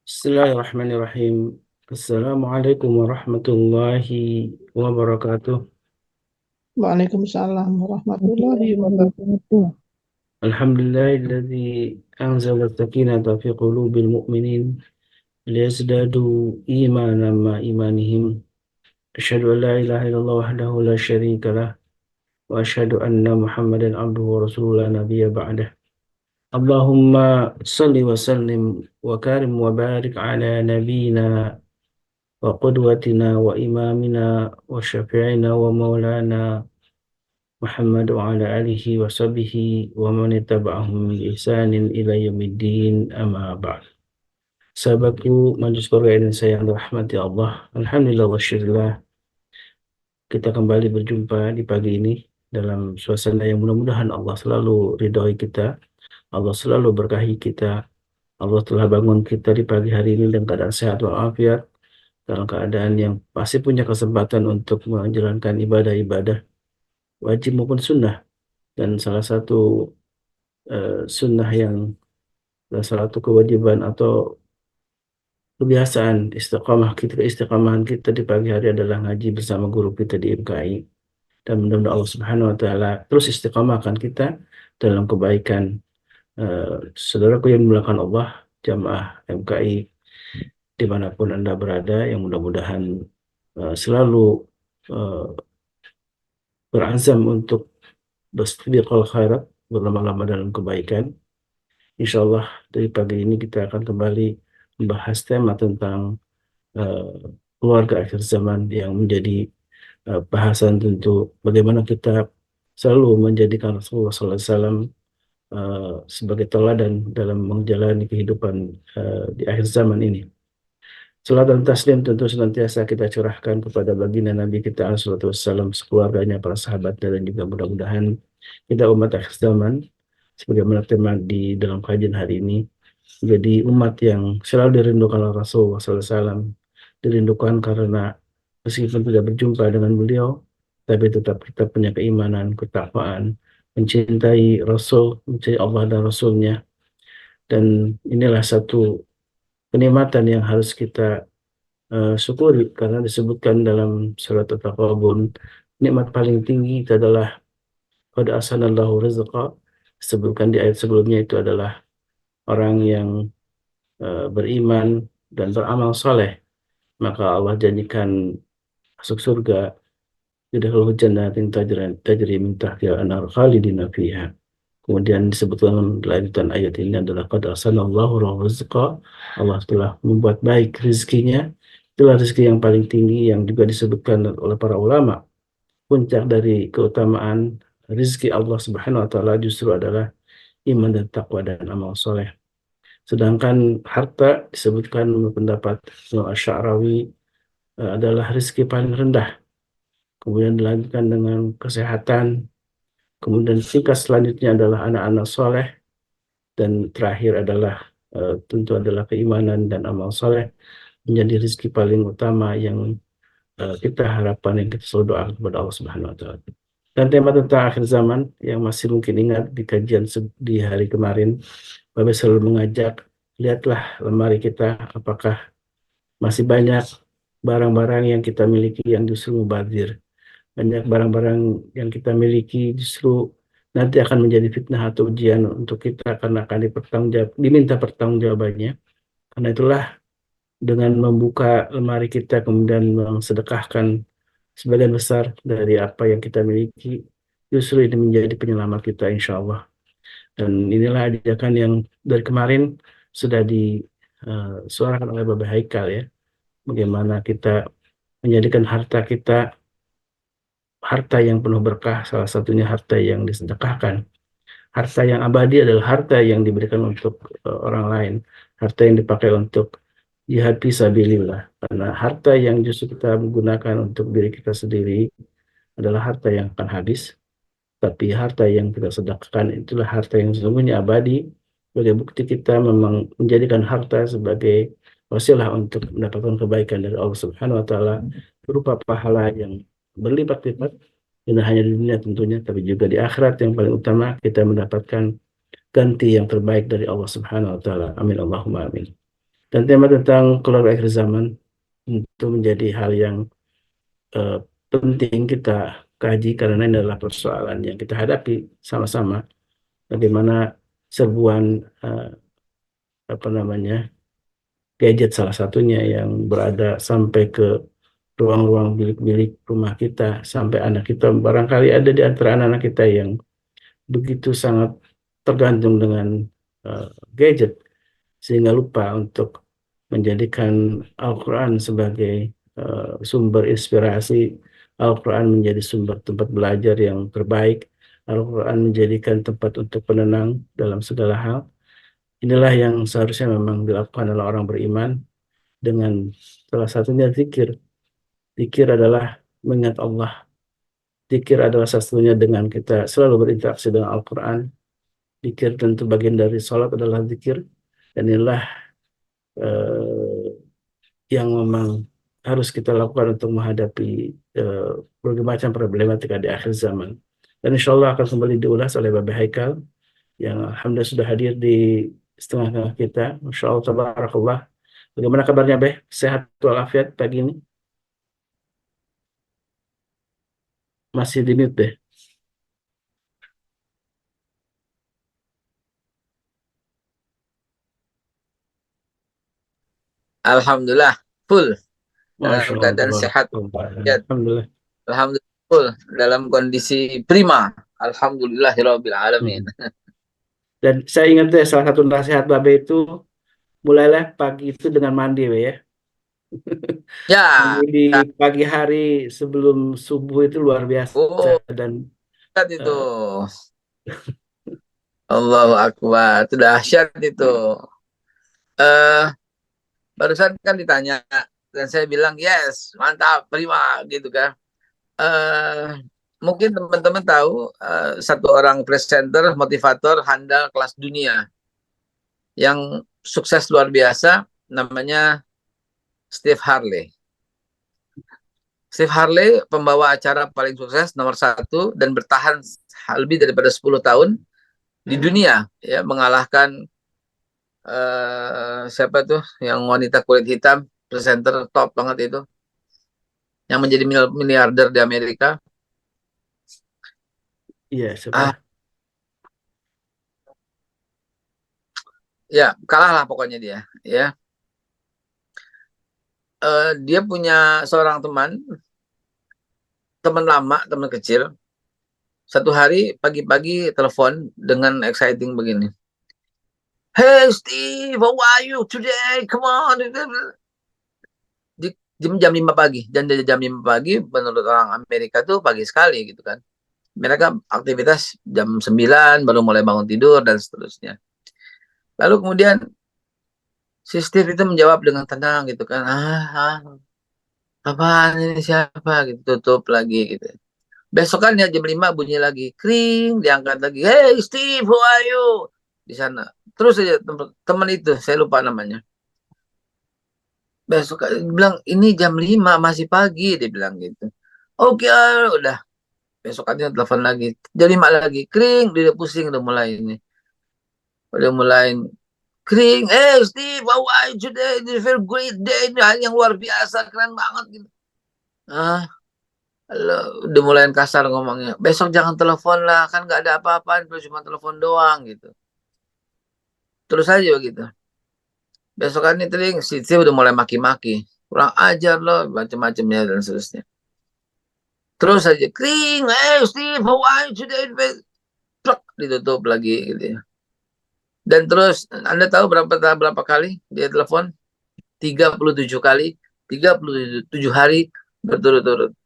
Bismillahirrahmanirrahim. Assalamualaikum warahmatullahi wabarakatuh. Waalaikumsalam warahmatullahi wabarakatuh. Alhamdulillahilladzi anzala sakinata fi qulubil mu'minin liyazdadu imanan ma imanihim. Asyhadu an la ilaha illallah wahdahu la syarika lah wa asyhadu anna Muhammadan abduhu wa rasuluhu la nabiyya ba'dah. Allahumma salli wa sallim wa karim wa barik ala nabiyyina wa qudwatina wa imamina wa syafi'ina wa maulana Muhammad wa ala alihi wa sahbihi wa man ittaba'ahum bi ihsanin ila yaumiddin amma ba'd. Sahabatku Majelis Keluarga Indonesia yang dirahmati Allah, alhamdulillah wa syukurillah, kita kembali berjumpa di pagi ini dalam suasana yang mudah-mudahan Allah selalu ridhoi kita, Allah selalu berkahi kita. Allah telah bangun kita di pagi hari ini dengan keadaan sehat walafiat, dalam keadaan yang pasti punya kesempatan untuk menjalankan ibadah-ibadah wajib maupun sunnah. Dan salah satu sunnah yang salah satu kewajiban atau kebiasaan istiqamahan kita di pagi hari adalah ngaji bersama guru kita di MKI. Dan mudah-mudahan Allah Subhanahu wa taala terus istiqamahkan kita dalam kebaikan. Saudaraku yang dimuliakan Allah, jamaah MKI dimanapun Anda berada, yang mudah-mudahan selalu eh, berazam untuk berstiqomah khairat, berlama-lama dalam kebaikan. Insya Allah dari pagi ini kita akan kembali membahas tema tentang eh, keluarga akhir zaman yang menjadi bahasan tentu bagaimana kita selalu menjadikan Rasulullah SAW sebagai teladan dalam menjalani kehidupan di akhir zaman ini. Salat dan taslim tentu senantiasa kita curahkan kepada baginda Nabi kita SAW, sekeluarganya, para sahabat, dan juga mudah-mudahan kita umat akhir zaman sebagaimana tema di dalam kajian hari ini, jadi umat yang selalu dirindukan oleh Rasulullah SAW, dirindukan karena meskipun tidak berjumpa dengan beliau, tapi tetap kita punya keimanan, ketakwaan, mencintai Rasul, mencintai Allah dan Rasulnya. Dan inilah satu kenikmatan yang harus kita syukuri, karena disebutkan dalam surat At-Taghabun, nikmat paling tinggi itu adalah qad ahsanallahu rizqa. Disebutkan di ayat sebelumnya itu adalah orang yang beriman dan beramal soleh, maka Allah janjikan masuk surga, yudkhilul jannatin tajri min tahtiha al-anhar khalidina fiha. Kemudian disebutkan lanjutan ayat ini adalah qad ahsanallahu rizqa. Allah telah membuat baik rizkinya. Itulah rezeki yang paling tinggi yang juga disebutkan oleh para ulama. Puncak dari keutamaan rezeki Allah Subhanahu wa taala justru adalah iman dan takwa dan amal soleh. Sedangkan harta disebutkan menurut pendapat Asy'arawi adalah rezeki paling rendah. Kemudian dilanjutkan dengan kesehatan. Kemudian tingkat selanjutnya adalah anak-anak soleh. Dan terakhir adalah tentu adalah keimanan dan amal soleh menjadi rezeki paling utama yang kita harapkan, yang kita selalu doakan kepada Allah Subhanahu wa taala. Dan tema tentang akhir zaman yang masih mungkin ingat di kajian di hari kemarin, Bapak selalu mengajak, lihatlah lemari kita, apakah masih banyak barang-barang yang kita miliki yang justru mubazir. Banyak barang-barang yang kita miliki justru nanti akan menjadi fitnah atau ujian untuk kita karena akan diminta pertanggungjawabannya. Karena itulah dengan membuka lemari kita kemudian mensedekahkan sebagian besar dari apa yang kita miliki, justru ini menjadi penyelamat kita insya Allah. Dan inilah ajakan yang dari kemarin sudah disuarakan oleh Bapak Haikal ya, bagaimana kita menjadikan harta kita harta yang penuh berkah, salah satunya harta yang disedekahkan. Harta yang abadi adalah harta yang diberikan untuk orang lain, harta yang dipakai untuk jihad fisabilillah. Karena harta yang justru kita menggunakan untuk diri kita sendiri adalah harta yang akan habis, tapi harta yang kita sedekahkan itulah harta yang sesungguhnya abadi. Sebagai bukti kita memang menjadikan harta sebagai wasilah untuk mendapatkan kebaikan dari Allah Subhanahu wa taala berupa pahala yang berlipat-lipat, tidak hanya di dunia tentunya, tapi juga di akhirat yang paling utama kita mendapatkan ganti yang terbaik dari Allah Subhanahu wa taala. Amin Allahumma amin. Dan tema tentang keluarga akhir zaman itu menjadi hal yang eh, penting kita kaji karena ini adalah persoalan yang kita hadapi sama-sama. Bagaimana serbuan eh, apa namanya gadget salah satunya yang berada sampai ke ruang-ruang bilik-bilik rumah kita, sampai anak kita barangkali ada di antara anak-anak kita yang begitu sangat tergantung dengan eh, gadget sehingga lupa untuk menjadikan Al-Quran sebagai sumber inspirasi, Al-Quran menjadi sumber tempat belajar yang terbaik, Al-Quran menjadikan tempat untuk penenang dalam segala hal. Inilah yang seharusnya memang dilakukan oleh orang beriman dengan salah satunya zikir. Zikir adalah mengingat Allah. Zikir adalah salah satunya dengan kita selalu berinteraksi dengan Al-Quran. Zikir tentu bagian dari sholat adalah zikir. Dan inilah eh, yang memang harus kita lakukan untuk menghadapi eh, berbagai macam problematika di akhir zaman. Dan insya Allah akan kembali diulas oleh Bapak Haikal yang alhamdulillah sudah hadir di setengah-tengah kita. Insya Allah, tabarakallah. Bagaimana kabarnya, Beh? Sehat walafiat pagi ini? Masih di mute, Beh? Alhamdulillah full Masya dalam Allah, keadaan sehat. tabarakallah. Ya, Alhamdulillah. Alhamdulillah full dalam kondisi prima. Alhamdulillahirabbil alamin. Mhm. Dan saya ingat deh salah satu nasihat Babe itu mulailah pagi itu dengan mandi, Beh, ya. Mandi Ya, di ya. pagi hari sebelum subuh itu luar biasa Oh, dan dahsyat itu. eh, Allahu Akbar. Itu dahsyat itu. Eh, barusan kan ditanya dan saya bilang yes, mantap, prima gitu kan. Eh, mungkin teman-teman tahu satu orang presenter, motivator handal kelas dunia yang sukses luar biasa namanya Steve Harley. Steve Harley, pembawa acara paling sukses nomor satu dan bertahan lebih daripada 10 tahun di dunia, ya mengalahkan siapa tuh yang wanita kulit hitam, presenter top banget itu, yang menjadi miliarder di Amerika. iya siapa? Ah, ya kalah lah pokoknya dia. Ya, dia punya seorang teman, teman lama, teman kecil. Satu hari pagi-pagi telepon dengan exciting begini. Hey Steve, how are you today? Come on. Di jam 5 pagi. Dan dari jam 5 pagi menurut orang Amerika tuh pagi sekali gitu kan. Mereka aktivitas jam 9 baru mulai bangun tidur dan seterusnya. Lalu kemudian si Steve itu menjawab dengan tenang gitu kan. Apaan ini siapa gitu. Tutup lagi gitu. Besokannya jam 5 bunyi lagi. Kring, diangkat lagi. Hey Steve, how are you? Di sana. Terus aja teman itu, saya lupa namanya. Besok bilang ini jam 5 masih pagi, dia bilang gitu. Oke, udah. Besokannya telepon lagi. Jam 5 lagi. Kring, dia udah pusing, udah mulai ini. Udah mulai kring. Steve, how are you today? This is a very great day. Ini hari yang luar biasa, keren banget gitu. Ah, udah mulai kasar ngomongnya. Besok jangan telepon lah, kan nggak ada apa-apaan, cuma telepon doang gitu. Terus aja begitu. Besokannya tering, si Steve udah mulai maki-maki. Kurang ajar loh, macam-macamnya dan seterusnya. Terus aja, kring, Steve, how are you today? Plak, ditutup lagi gitu ya. Dan terus, Anda tahu berapa kali dia telepon? 37 kali, 37 hari berturut-turut.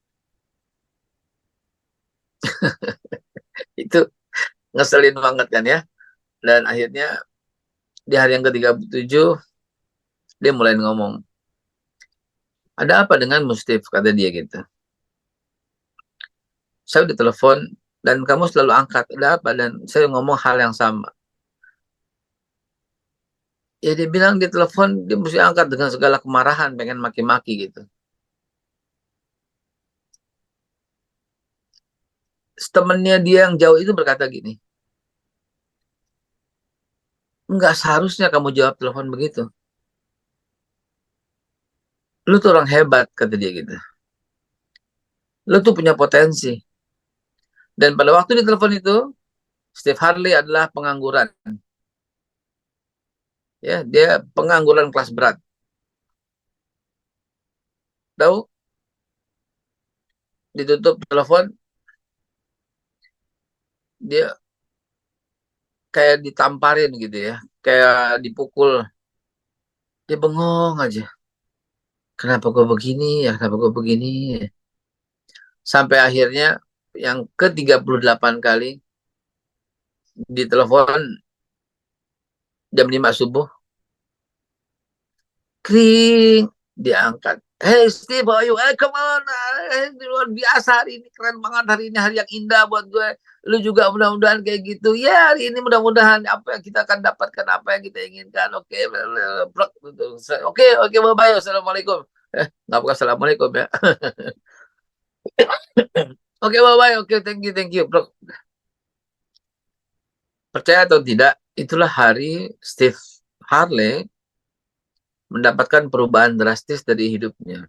Itu ngeselin banget kan ya. Dan akhirnya di hari yang ke-37, dia mulai ngomong, ada apa dengan Steve? Kata dia gitu. Saya udah telepon, dan kamu selalu angkat. Ada apa? Dan saya ngomong hal yang sama. Ya dia bilang di telepon, dia mesti angkat dengan segala kemarahan, pengen maki-maki gitu. Temennya dia yang jauh itu berkata gini, enggak seharusnya kamu jawab telepon begitu. Lu tuh orang hebat, kata dia gitu. Lu tuh punya potensi. Dan pada waktu di telepon itu, Steve Harley adalah pengangguran. Ya, dia pengangguran kelas berat. Tahu? Ditutup telepon, dia kayak ditamparin gitu ya, kayak dipukul. Dia bengong aja. Kenapa gue begini ya? Kenapa gue begini? Sampai akhirnya yang ke-38 kali ditelepon jam 5 subuh, kring, diangkat. Hey Steve, how are you? Come on, luar biasa hari ini, keren banget hari ini, hari yang indah buat gue. Lu juga mudah-mudahan kayak gitu. Ya hari ini mudah-mudahan apa yang kita akan dapatkan, apa yang kita inginkan. Oke, oke, bye bye, assalamualaikum. Nggak bukan assalamualaikum ya. Oke, bye bye, oke, thank you, bro. Percaya atau tidak, itulah hari Steve Harley mendapatkan perubahan drastis dari hidupnya.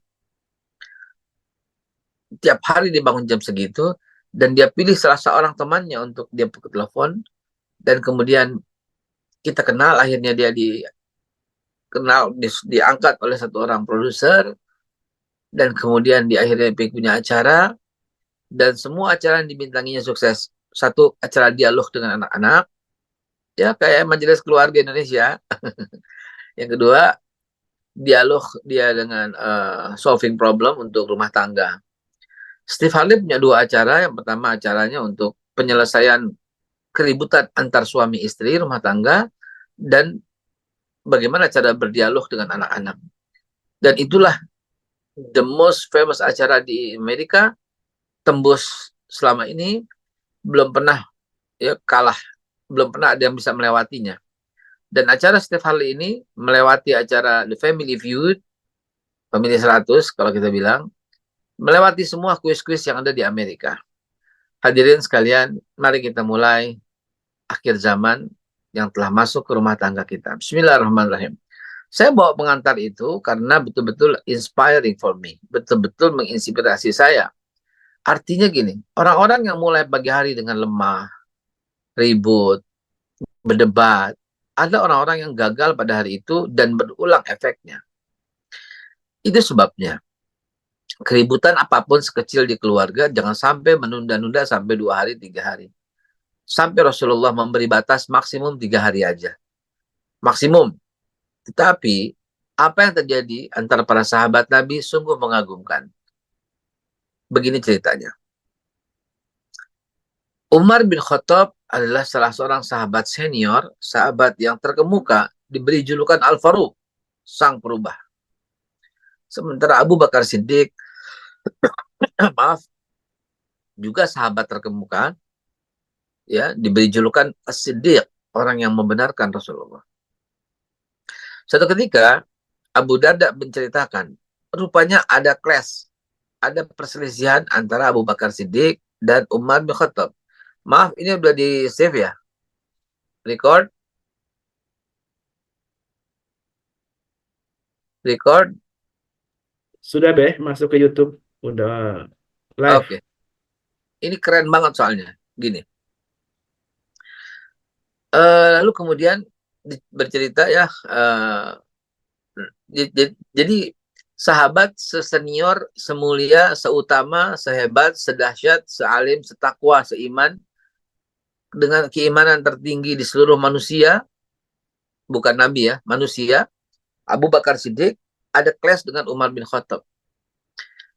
Tiap hari dia bangun jam segitu, dan dia pilih salah seorang temannya untuk dia telepon, dan kemudian kita kenal, akhirnya dia diangkat oleh satu orang produser, dan kemudian di akhirnya punya acara, dan semua acara yang dibintanginya sukses. Satu, acara dialog dengan anak-anak, ya kayak majelis keluarga Indonesia. Yang kedua, dialog dia dengan solving problem untuk rumah tangga. Steve Harley punya dua acara. Yang pertama acaranya untuk penyelesaian keributan antar suami istri rumah tangga, dan bagaimana cara berdialog dengan anak-anak. Dan itulah the most famous acara di Amerika, tembus selama ini, belum pernah ya kalah, belum pernah ada yang bisa melewatinya. Dan acara Steve Harley ini melewati acara The Family Feud, Family 100 kalau kita bilang, melewati semua kuis-kuis yang ada di Amerika. Hadirin sekalian, mari kita mulai akhir zaman yang telah masuk ke rumah tangga kita. Bismillahirrahmanirrahim. Saya bawa pengantar itu karena betul-betul inspiring for me. Betul-betul menginspirasi saya. Artinya gini, orang-orang yang mulai pagi hari dengan lemah, ribut, berdebat, ada orang-orang yang gagal pada hari itu dan berulang efeknya. Itu sebabnya keributan apapun sekecil di keluarga jangan sampai menunda-nunda sampai 2 hari, 3 hari. Sampai Rasulullah memberi batas maksimum 3 hari aja. Maksimum. Tetapi apa yang terjadi antara para sahabat Nabi sungguh mengagumkan. Begini ceritanya. Umar bin Khattab adalah salah seorang sahabat senior, sahabat yang terkemuka, diberi julukan Al-Faruq, sang perubah. Sementara Abu Bakar Siddiq, maaf, juga sahabat terkemuka, ya, diberi julukan As-Siddiq, orang yang membenarkan Rasulullah. Suatu ketika Abu Darda menceritakan, rupanya ada clash, ada perselisihan antara Abu Bakar Siddiq dan Umar bin Khattab. Maaf, ini udah di save ya? Record? Record? Sudah Beh, masuk ke YouTube. Udah live. Oke. Ini keren banget soalnya. Gini. Lalu kemudian bercerita ya, jadi sahabat sesenior, semulia, seutama, sehebat, sedahsyat, sealim, setakwa, seiman, dengan keimanan tertinggi di seluruh manusia, bukan Nabi ya, manusia, Abu Bakar Siddiq, ada clash dengan Umar bin Khattab.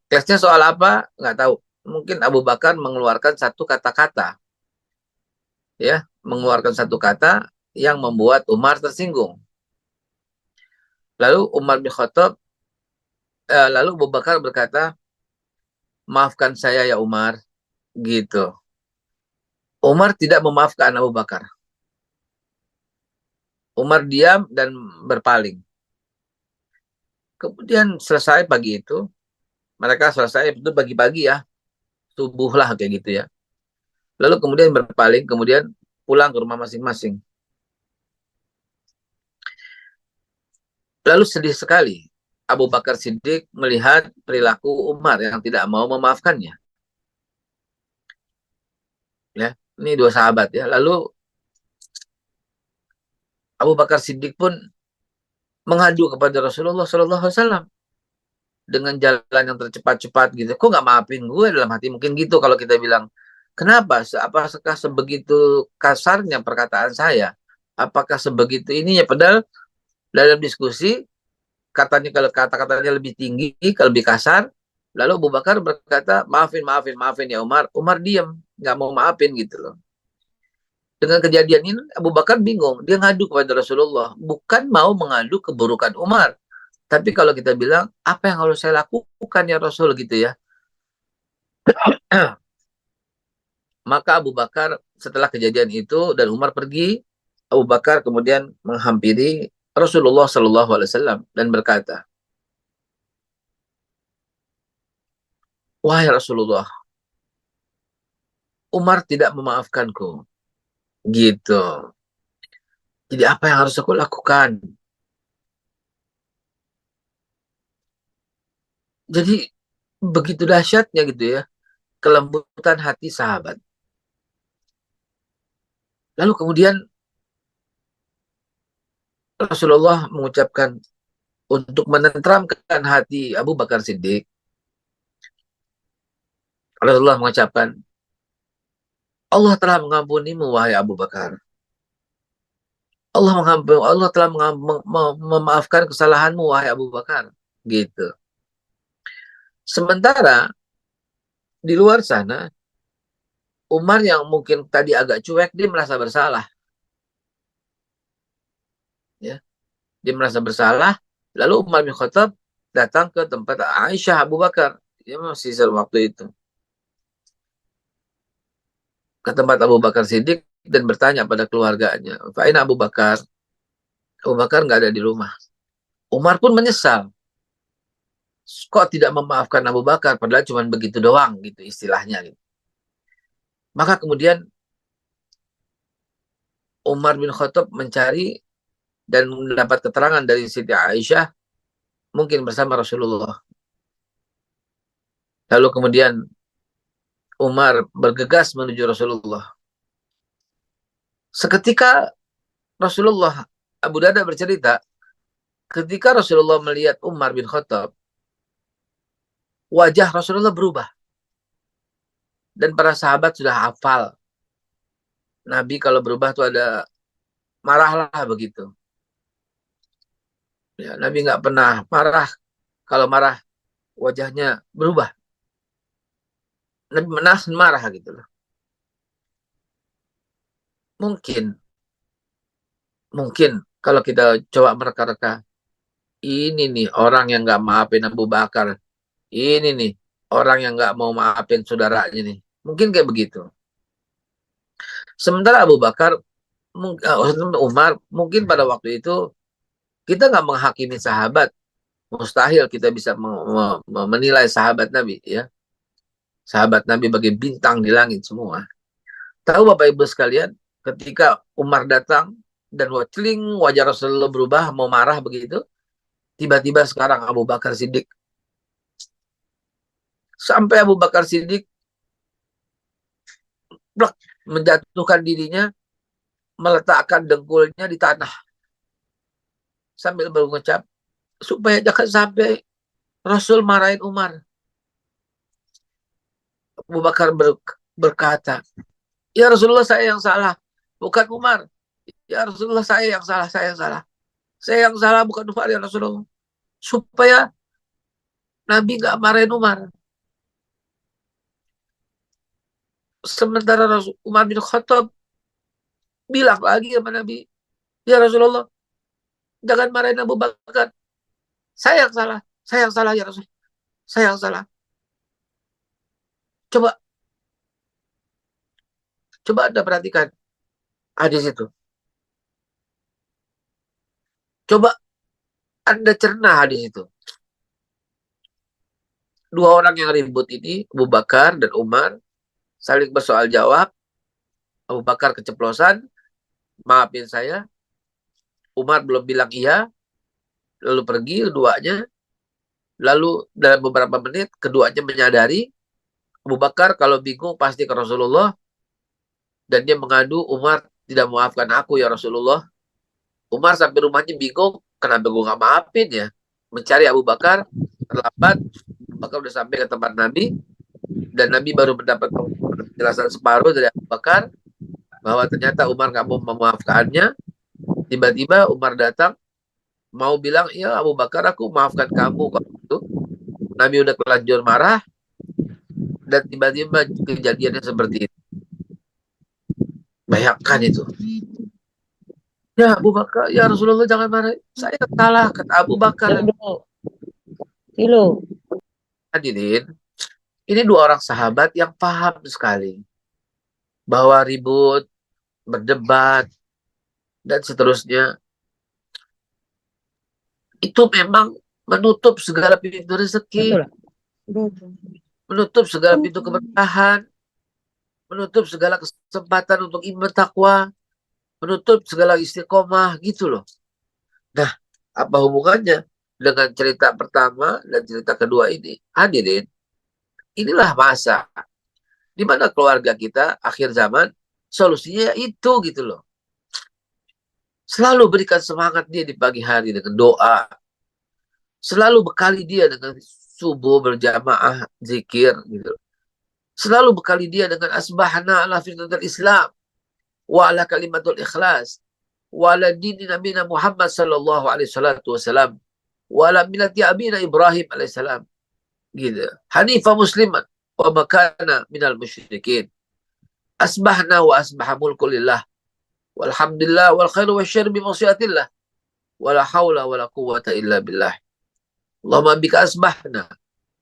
Clashnya soal apa? Nggak tahu. Mungkin Abu Bakar mengeluarkan satu kata-kata, ya, mengeluarkan satu kata yang membuat Umar tersinggung. Lalu Umar bin Khattab, lalu Abu Bakar berkata, maafkan saya ya Umar, gitu. Umar tidak memaafkan Abu Bakar. Umar diam dan berpaling. Kemudian selesai pagi itu, mereka selesai itu pagi-pagi ya, subuh lah kayak gitu ya. Lalu kemudian berpaling, kemudian pulang ke rumah masing-masing. Lalu sedih sekali. Abu Bakar Siddiq melihat perilaku Umar yang tidak mau memaafkannya. Ya, ini dua sahabat ya. Lalu Abu Bakar Siddiq pun mengadu kepada Rasulullah Shallallahu Alaihi Wasallam dengan jalan yang tercepat-cepat gitu. Kok nggak maafin gue, dalam hati mungkin gitu kalau kita bilang. Kenapa? Apakah sebegitu kasarnya perkataan saya? Apakah sebegitu ininya? Padahal dalam diskusi katanya, kalau kata-katanya lebih tinggi, kalau lebih kasar, lalu Abu Bakar berkata, maafin, maafin, maafin ya Umar. Umar diam, nggak mau maafin gitu loh. Dengan kejadian ini Abu Bakar bingung, dia ngadu kepada Rasulullah, bukan mau mengadu keburukan Umar, tapi kalau kita bilang, apa yang harus saya lakukan ya Rasul gitu ya. Maka Abu Bakar setelah kejadian itu dan Umar pergi, Abu Bakar kemudian menghampiri Rasulullah Shallallahu Alaihi Wasallam dan berkata, wahai Rasulullah, Umar tidak memaafkanku. Gitu. Jadi apa yang harus aku lakukan? Jadi begitu dahsyatnya gitu ya, kelembutan hati sahabat. Lalu kemudian Rasulullah mengucapkan, untuk menenteramkan hati Abu Bakar Siddiq, Rasulullah mengucapkan, Allah telah mengampunimu wahai Abu Bakar. Allah telah memaafkan kesalahanmu wahai Abu Bakar. Gitu. Sementara di luar sana, Umar yang mungkin tadi agak cuek, dia merasa bersalah. Ya, dia merasa bersalah. Lalu Umar bin Khattab datang ke tempat Aisyah Abu Bakar. Dia masih waktu itu. Ke tempat Abu Bakar Siddiq dan bertanya pada keluarganya, Fa'ina Abu Bakar. Abu Bakar nggak ada di rumah. Umar pun menyesal. Kok tidak memaafkan Abu Bakar, padahal cuma begitu doang gitu istilahnya. Gitu. Maka kemudian Umar bin Khattab mencari dan mendapat keterangan dari Siti Aisyah, mungkin bersama Rasulullah. Lalu kemudian Umar bergegas menuju Rasulullah. Seketika Rasulullah, Abu Darda bercerita, ketika Rasulullah melihat Umar bin Khattab, wajah Rasulullah berubah. Dan para sahabat sudah hafal. Nabi kalau berubah tuh ada marahlah begitu. Ya, Nabi nggak pernah marah. Kalau marah wajahnya berubah. Nabi menahan marah gitu loh. Mungkin kalau kita coba mereka-reka, ini nih orang yang nggak maafin Abu Bakar. Ini nih orang yang nggak mau maafin saudaranya nih. Mungkin kayak begitu. Sementara Abu Bakar, Umar, mungkin pada waktu itu kita nggak menghakimi sahabat. Mustahil kita bisa menilai sahabat Nabi ya. Sahabat Nabi bagai bintang di langit semua. Tahu Bapak Ibu sekalian, ketika Umar datang dan wajah Rasulullah berubah, mau marah begitu, tiba-tiba sekarang Abu Bakar Siddiq. Sampai Abu Bakar Siddiq menjatuhkan dirinya, meletakkan dengkulnya di tanah. Sambil mengucap, supaya jangan sampai Rasul marahin Umar. Abu Bakar berkata, ya Rasulullah saya yang salah, bukan Umar. Ya Rasulullah saya yang salah, saya yang salah. Saya yang salah bukan Umar ya Rasulullah. Supaya Nabi nggak marahin Umar. Sementara Umar bin Khattab bilang lagi sama Nabi, ya Rasulullah, jangan marahin Abu Bakar. Saya yang salah ya Rasul. Saya yang salah. Coba Anda perhatikan hadis itu. Coba Anda cerna hadis itu. Dua orang yang ribut ini, Abu Bakar dan Umar, saling bersoal jawab. Abu Bakar keceplosan, maafin saya. Umar belum bilang iya, lalu pergi keduanya. Lalu dalam beberapa menit keduanya menyadari Abu Bakar kalau bingung pasti ke Rasulullah, dan dia mengadu, Umar tidak memaafkan aku ya Rasulullah. Umar sampai rumahnya bingung, kenapa gue nggak maafin ya? Mencari Abu Bakar, terlambat. Abu Bakar udah sampai ke tempat Nabi, dan Nabi baru mendapat penjelasan separuh dari Abu Bakar bahwa ternyata Umar nggak mau memaafkannya. Tiba-tiba Umar datang mau bilang, ya Abu Bakar, aku maafkan kamu kok. Itu Nabi udah kelanjur marah, dan tiba-tiba kejadiannya seperti itu. Bayangkan itu. Ya Abu Bakar, ya Rasulullah jangan marah. Saya salah, kata Abu Bakar. Kilo. Hadirin, ini dua orang sahabat yang paham sekali bahwa ribut, berdebat, dan seterusnya itu memang menutup segala pintu rezeki, menutup segala pintu keberkahan, menutup segala kesempatan untuk iman takwa, menutup segala istiqomah gitu loh. Nah, apa hubungannya dengan cerita pertama dan cerita kedua ini? Hadirin, inilah masa di mana keluarga kita akhir zaman solusinya itu gitu loh. Selalu berikan semangat dia di pagi hari dengan doa. Selalu bekali dia dengan subuh berjamaah zikir gitu. Selalu bekali dia dengan asbahna ala firdatul Islam wa ala kalimatul ikhlas wa ala dini nabina Muhammad sallallahu alaihi wasallam wa ala millati abina Ibrahim alaihissalam gitu. Hanifah musliman wa makana minal musyrikin. Asbahna wa asbaha mulku lillah walhamdulillah wal khairu wasyarr bi masyiatillah wala haula wala quwwata illa billah. Allahumma bika asbahna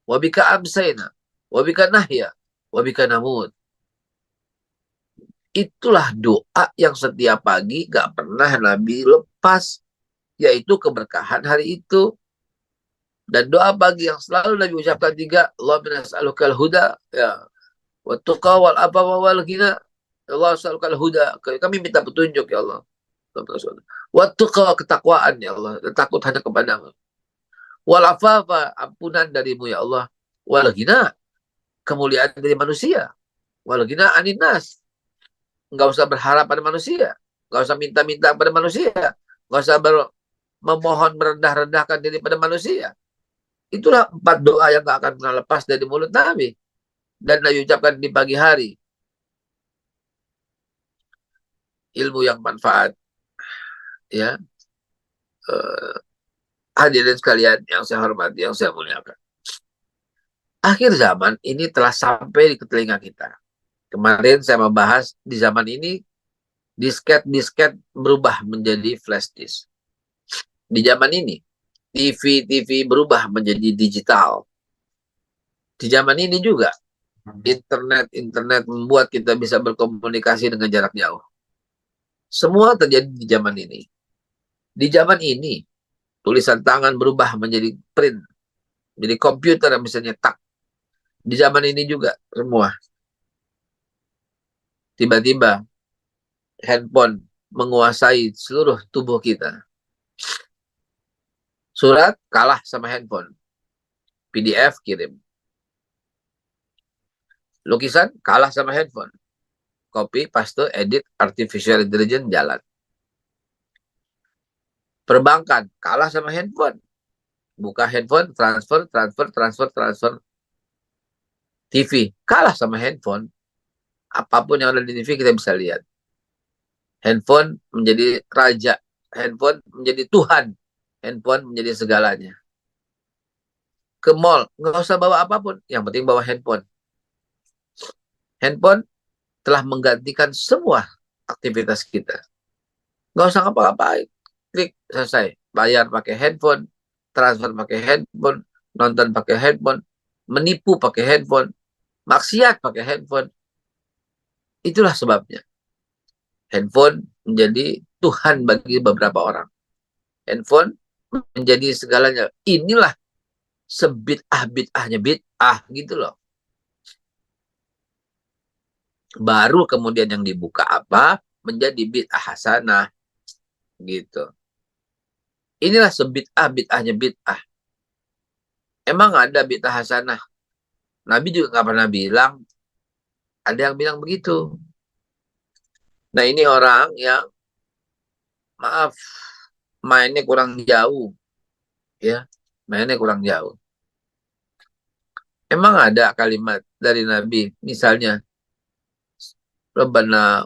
wa bika amsayna wa bika nahya wa bika namut. Itulah doa yang setiap pagi gak pernah Nabi lepas, yaitu keberkahan hari itu. Dan doa pagi yang selalu Nabi ucapkan tiga, Allahumma nas'alukal huda, ya, wa tuqa wal afafa wal ghina. Allah nas'alukal huda, kami minta petunjuk ya Allah. Wa tuqa, ketakwaan ya Allah, takut hanya kepadamu. Wal afafa, ampunan darimu ya Allah. Wal ghina, kemuliaan dari manusia. Wal ghina anin nas, nggak usah berharap pada manusia, nggak usah minta-minta pada manusia, nggak usah memohon merendah-rendahkan diri pada manusia. Itulah 4 doa yang nggak akan pernah lepas dari mulut Nabi dan Nabi ucapkan di pagi hari. Ilmu yang manfaat, ya. Hadirin sekalian yang saya hormati, yang saya muliakan. Akhir zaman ini telah sampai di telinga kita. Kemarin saya membahas di zaman ini disket berubah menjadi flash disk. Di zaman ini TV berubah menjadi digital. Di zaman ini juga internet membuat kita bisa berkomunikasi dengan jarak jauh. Semua terjadi di zaman ini. Di zaman ini tulisan tangan berubah menjadi print, jadi komputer yang bisa nyetak. Di zaman ini juga semua tiba-tiba handphone menguasai seluruh tubuh kita. Surat kalah sama handphone. PDF kirim. Lukisan kalah sama handphone. Copy, paste, edit, artificial intelligence jalan. Perbankan kalah sama handphone. Buka handphone, transfer. TV kalah sama handphone. Apapun yang ada di TV kita bisa lihat. Handphone menjadi raja. Handphone menjadi Tuhan. Handphone menjadi segalanya. Ke mall, nggak usah bawa apapun. Yang penting bawa handphone. Handphone telah menggantikan semua aktivitas kita. Nggak usah ngapa-ngapain. Klik, selesai. Bayar pakai handphone. Transfer pakai handphone. Nonton pakai handphone. Menipu pakai handphone. Maksiat pakai handphone. Itulah sebabnya. Handphone menjadi Tuhan bagi beberapa orang. Handphone menjadi segalanya. Inilah sebid'ah-bid'ahnya bid'ah gitu loh. Baru kemudian yang dibuka apa? Menjadi bid'ah hasanah. Gitu. Inilah sebid'ah-bid'ahnya bid'ah. Emang ada bid'ah hasanah? Nabi juga nggak pernah bilang. Ada yang bilang begitu. Nah ini orang yang maaf mainnya kurang jauh, ya, mainnya kurang jauh. Emang ada kalimat dari Nabi, misalnya, Rabbana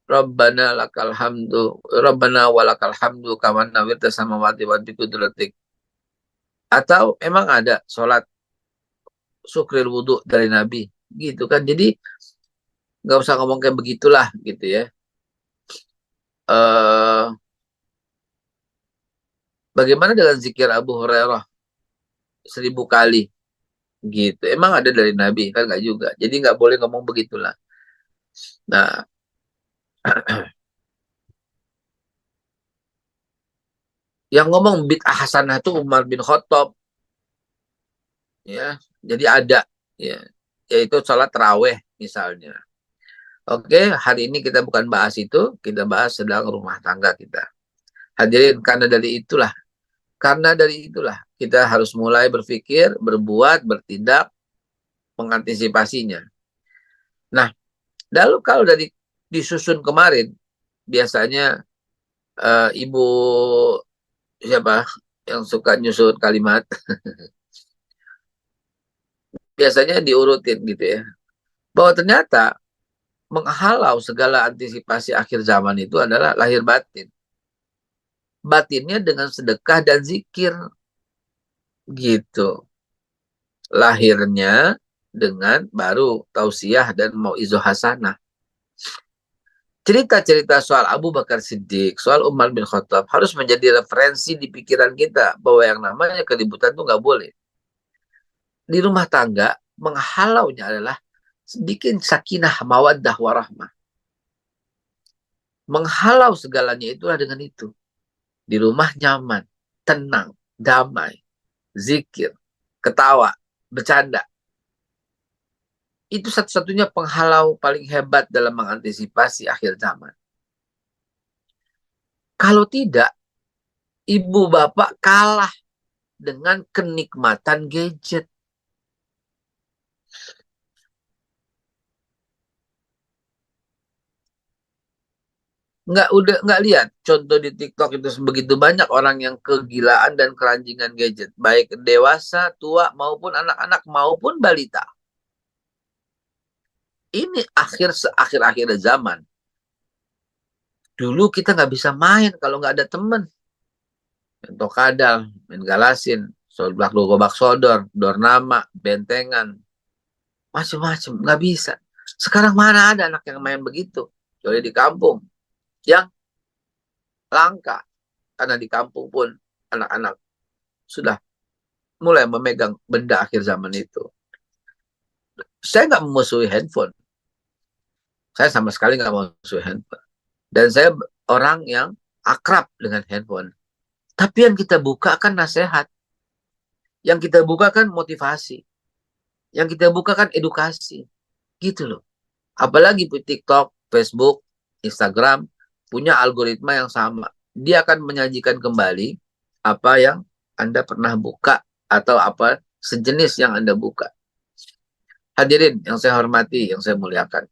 Rabbana lakal hamdu, Rabbana walakal hamdu kaman nawirta samawati wa biqudratik. Atau emang ada sholat syukril wudhu dari Nabi, gitu kan? Jadi nggak usah ngomong kayak begitulah, gitu ya. eh Bagaimana dengan zikir Abu Hurairah 1000 kali, gitu? Emang ada dari Nabi kan? Nggak juga. Jadi nggak boleh ngomong begitulah. Nah, yang ngomong bid'ah hasanah itu Umar bin Khattab, ya. Jadi ada, ya, yaitu sholat taraweh misalnya. Oke, hari ini kita bukan bahas itu, kita bahas sedang rumah tangga kita. Hadirin, karena dari itulah kita harus mulai berpikir, berbuat, bertindak, mengantisipasinya. Nah, lalu kalau dari disusun kemarin, biasanya ibu siapa yang suka nyusun kalimat, biasanya diurutin gitu ya. Bahwa ternyata menghalau segala antisipasi akhir zaman itu adalah lahir batin. Batinnya dengan sedekah dan zikir, gitu. Lahirnya dengan baru tausiah dan mau'izoh hasanah. Cerita-cerita soal Abu Bakar Siddiq, soal Umar bin Khattab harus menjadi referensi di pikiran kita bahwa yang namanya keributan itu nggak boleh. Di rumah tangga, menghalaunya adalah sedikit sakinah, mawaddah, warahmah. Menghalau segalanya itulah dengan itu. Di rumah nyaman, tenang, damai, zikir, ketawa, bercanda. Itu satu-satunya penghalau paling hebat dalam mengantisipasi akhir zaman. Kalau tidak, ibu bapak kalah dengan kenikmatan gadget. Nggak lihat contoh di TikTok itu begitu banyak orang yang kegilaan dan keranjingan gadget, baik dewasa, tua maupun anak-anak maupun balita. Ini akhir zaman. Dulu kita nggak bisa main kalau nggak ada temen. Main tokadal, main galasin, solblak gobak sodor, dornama, bentengan, macam-macam, nggak bisa. Sekarang mana ada anak yang main begitu? Kecuali di kampung, yang langka. Karena di kampung pun anak-anak sudah mulai memegang benda akhir zaman itu. Saya nggak memusuhi handphone. Saya sama sekali nggak memusuhi handphone. Dan saya orang yang akrab dengan handphone. Tapi yang kita buka kan nasihat. Yang kita buka kan motivasi. Yang kita buka kan edukasi. Gitu loh. Apalagi TikTok, Facebook, Instagram punya algoritma yang sama. Dia akan menyajikan kembali apa yang Anda pernah buka atau apa sejenis yang Anda buka. Hadirin yang saya hormati, yang saya muliakan.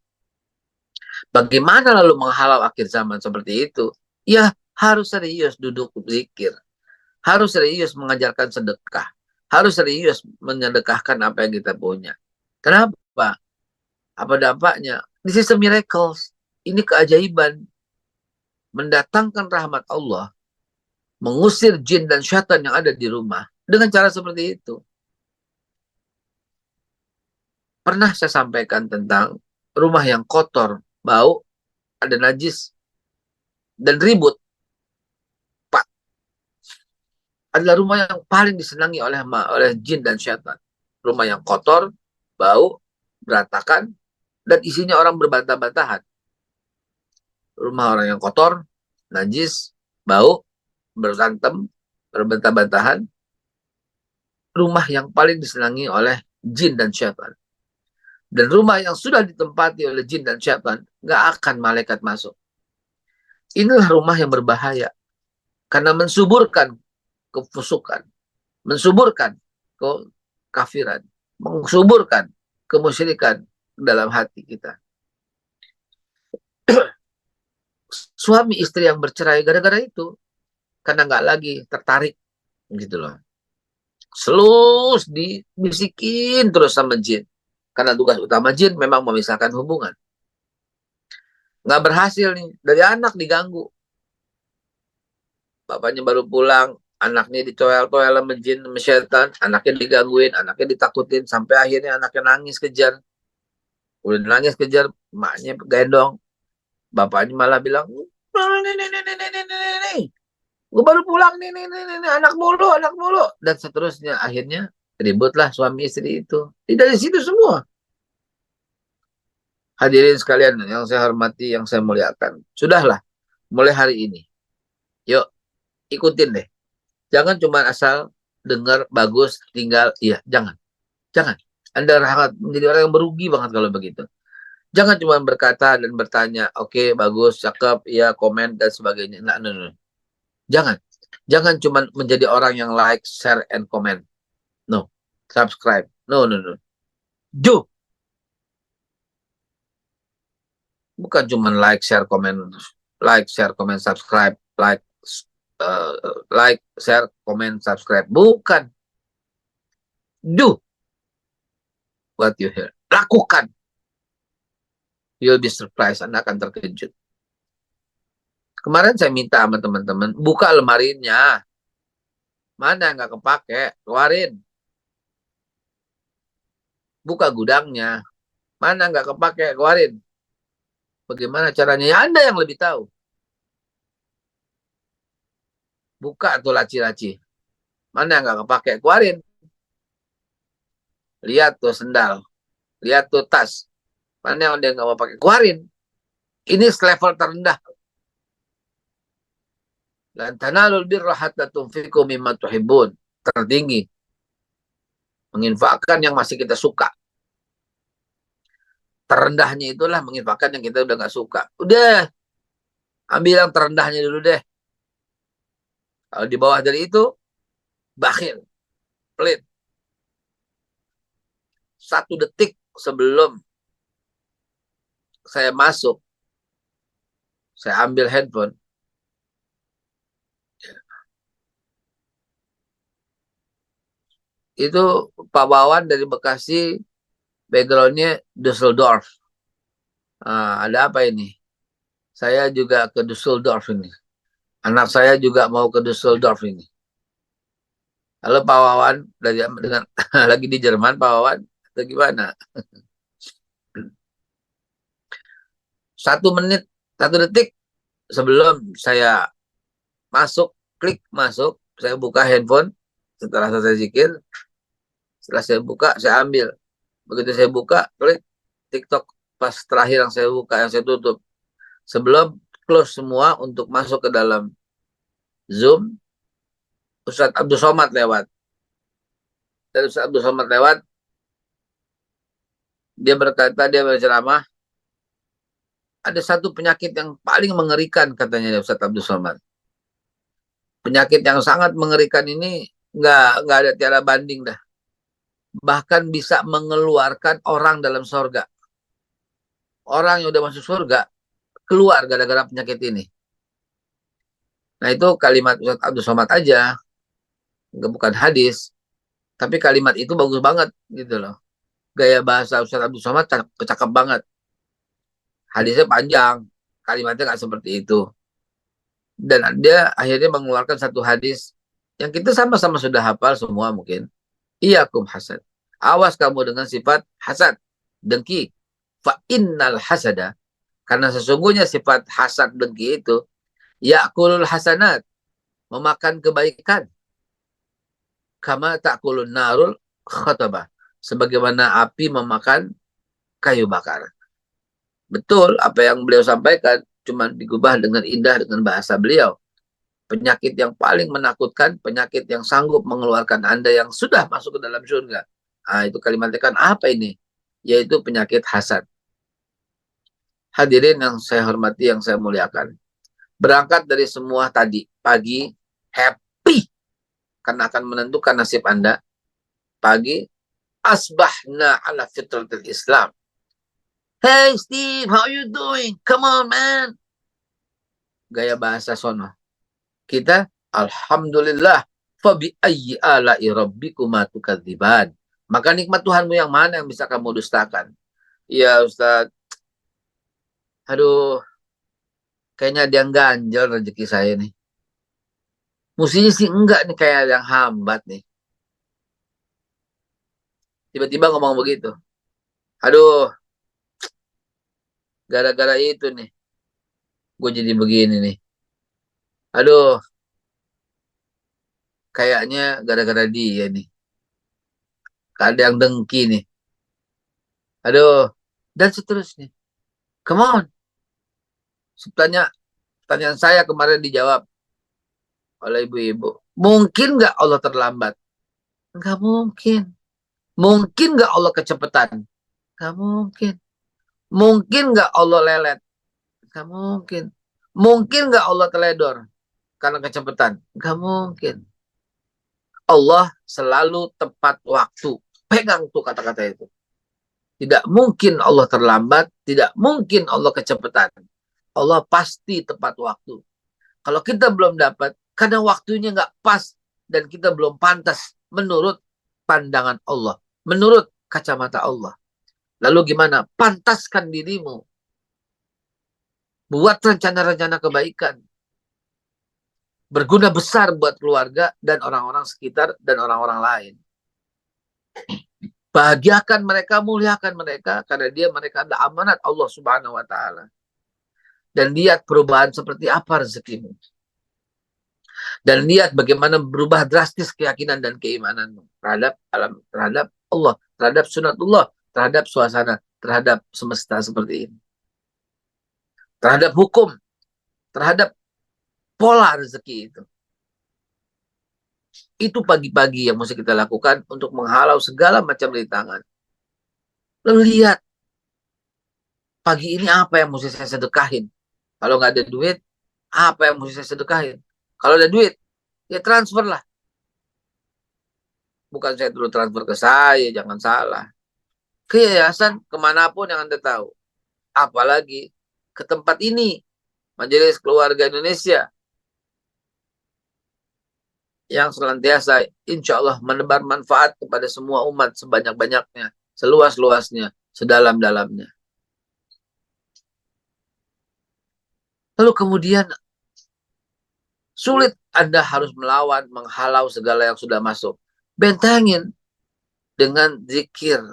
Bagaimana lalu menghalau akhir zaman seperti itu? Ya, harus serius duduk berzikir. Harus serius mengajarkan sedekah. Harus serius menyedekahkan apa yang kita punya. Kenapa? Apa dampaknya? This is a miracle. Ini keajaiban. Mendatangkan rahmat Allah. Mengusir jin dan syaitan yang ada di rumah. Dengan cara seperti itu. Pernah saya sampaikan tentang rumah yang kotor, bau, ada najis, dan ribut. Pak, adalah rumah yang paling disenangi oleh jin dan syaitan. Rumah yang kotor, bau, berantakan, dan isinya orang berbantah-bantahan. Rumah orang yang kotor, najis, bau, berantem, berbantah-bantahan. Rumah yang paling disenangi oleh jin dan syaitan. Dan rumah yang sudah ditempati oleh jin dan syaitan, nggak akan malaikat masuk. Inilah rumah yang berbahaya. Karena mensuburkan kefusukan, mensuburkan kafiran, mensuburkan kemusyrikan dalam hati kita. Suami istri yang bercerai gara-gara itu, karena nggak lagi tertarik gitu loh. Selus dibisikin terus sama jin, karena tugas utama jin memang memisahkan hubungan. Nggak berhasil nih, dari anak diganggu. Bapaknya baru pulang, anaknya dicoel-coel sama jin, sama setan, anaknya digangguin, anaknya ditakutin, sampai akhirnya anaknya nangis kejar. Udah nangis kejar, emaknya gendong. Bapaknya malah bilang, nih, gue baru pulang nih, anak mulu. Dan seterusnya, akhirnya ributlah suami istri itu. Dari situ semua. Hadirin sekalian yang saya hormati, yang saya muliakan. Sudahlah, mulai hari ini. Yuk, ikutin deh. Jangan cuma asal dengar bagus, tinggal, iya. Jangan. Anda sangat menjadi orang yang merugi banget kalau begitu. Jangan cuma berkata dan bertanya, oke, bagus, cakep, ya, komen, dan sebagainya. Nah, no. Jangan. Jangan cuma menjadi orang yang like, share, and comment. No. Subscribe. No. Do. Bukan cuma like, share, comment, subscribe, like, share, comment, subscribe. Bukan. Do what you hear. Lakukan. You'll be surprised. Anda akan terkejut. Kemarin saya minta sama teman-teman, buka lemarinya. Mana yang nggak kepake, keluarin. Buka gudangnya. Mana nggak kepake, keluarin. Bagaimana caranya? Ya Anda yang lebih tahu. Buka tuh laci-laci. Mana yang nggak kepake, keluarin. Lihat tuh sendal. Lihat tuh tas. Mana yang dia nggak mau pakai, keluarin. Ini level terendah. Lan tanalul birra hatta tunfiqu mimma tuhibbun. Tertinggi. Menginfakkan yang masih kita suka. Terendahnya itulah menginfakkan yang kita udah nggak suka. Udah. Ambil yang terendahnya dulu deh. Kalau di bawah dari itu, bakhil. Pelit. 1 detik sebelum saya masuk, saya ambil handphone. Itu Pak Wawan dari Bekasi, backgroundnya Düsseldorf. Ada apa ini? Saya juga ke Düsseldorf ini. Anak saya juga mau ke Düsseldorf ini. Halo Pak Wawan, dengan lagi di Jerman Pak Wawan, atau gimana? 1 menit, 1 detik sebelum saya masuk, klik masuk, saya buka handphone. Setelah selesai zikir, setelah saya buka, saya ambil. Begitu saya buka, klik TikTok. Pas terakhir yang saya buka, yang saya tutup. Sebelum close semua untuk masuk ke dalam Zoom, Ustadz Abdul Somad lewat. Dan Ustadz Abdul Somad lewat, dia berkata, dia berceramah, ada 1 penyakit yang paling mengerikan, katanya Ustadz Abdul Somad. Penyakit yang sangat mengerikan ini nggak ada tiada banding dah. Bahkan bisa mengeluarkan orang dalam surga. Orang yang udah masuk surga keluar gara-gara penyakit ini. Nah itu kalimat Ustadz Abdul Somad aja, bukan hadis. Tapi kalimat itu bagus banget gitu loh. Gaya bahasa Ustadz Abdul Somad cakep banget. Hadisnya panjang, kalimatnya nggak seperti itu. Dan dia akhirnya mengeluarkan 1 hadis yang kita sama-sama sudah hafal semua mungkin. Iyakum hasad. Awas kamu dengan sifat hasad, dengki. Fa innal hasada, karena sesungguhnya sifat hasad dengki itu ya'kulul hasanat, memakan kebaikan. Kama ta'kulun narul khatabah, sebagaimana api memakan kayu bakar. Betul apa yang beliau sampaikan, cuma digubah dengan indah dengan bahasa beliau. Penyakit yang paling menakutkan, penyakit yang sanggup mengeluarkan Anda yang sudah masuk ke dalam surga. Itu kalimatnya kan apa ini? Yaitu penyakit hasad. Hadirin yang saya hormati, yang saya muliakan. Berangkat dari semua tadi, pagi, happy. Karena akan menentukan nasib Anda. pagi, asbahna ala fitratil Islam. Hey Steve, how you doing? Come on man. Gaya bahasa sono. Kita, alhamdulillah, fabi ayyi ala'i rabbikuma tukadziban. Maka nikmat Tuhanmu yang mana yang bisa kamu dustakan? Iya Ustaz. Aduh, kayaknya dia ganjel rezeki saya nih. Mestinya sih enggak nih, kayak yang hambat nih. Tiba-tiba ngomong begitu. Aduh, gara-gara itu nih, gue jadi begini nih. Aduh, kayaknya gara-gara dia nih. Ada yang dengki nih. Aduh, dan seterusnya. Come on. Pertanyaan saya kemarin dijawab oleh ibu-ibu. Mungkin nggak Allah terlambat? Nggak mungkin. Mungkin nggak Allah kecepatan? Nggak mungkin. Mungkin nggak Allah lelet? Nggak mungkin. Mungkin nggak Allah teledor karena kecepatan? Nggak mungkin. Allah selalu tepat waktu. Pegang tuh kata-kata itu. Tidak mungkin Allah terlambat, tidak mungkin Allah kecepatan. Allah pasti tepat waktu. Kalau kita belum dapat, karena waktunya nggak pas dan kita belum pantas menurut pandangan Allah, menurut kacamata Allah. Lalu gimana? Pantaskan dirimu. Buat rencana-rencana kebaikan. Berguna besar buat keluarga dan orang-orang sekitar dan orang-orang lain. Bahagiakan mereka, muliakan mereka, karena mereka adalah amanat Allah Subhanahu wa Ta'ala. Dan lihat perubahan seperti apa rezekimu. Dan lihat bagaimana berubah drastis keyakinan dan keimananmu terhadap alam, terhadap Allah, terhadap sunatullah, terhadap suasana, terhadap semesta seperti ini. Terhadap hukum, terhadap pola rezeki itu. Itu pagi-pagi yang mesti kita lakukan untuk menghalau segala macam rintangan. Lalu lihat, pagi ini apa yang mesti saya sedekahin? Kalau nggak ada duit, apa yang mesti saya sedekahin? Kalau ada duit, ya transfer lah. Bukan saya dulu transfer ke saya, jangan salah. Ke yayasan, kemanapun yang Anda tahu. Apalagi ke tempat ini, Majelis Keluarga Indonesia, yang senantiasa insya Allah menebar manfaat kepada semua umat sebanyak-banyaknya, seluas-luasnya, sedalam-dalamnya. Lalu kemudian sulit Anda harus melawan, menghalau segala yang sudah masuk. Bentengin dengan zikir,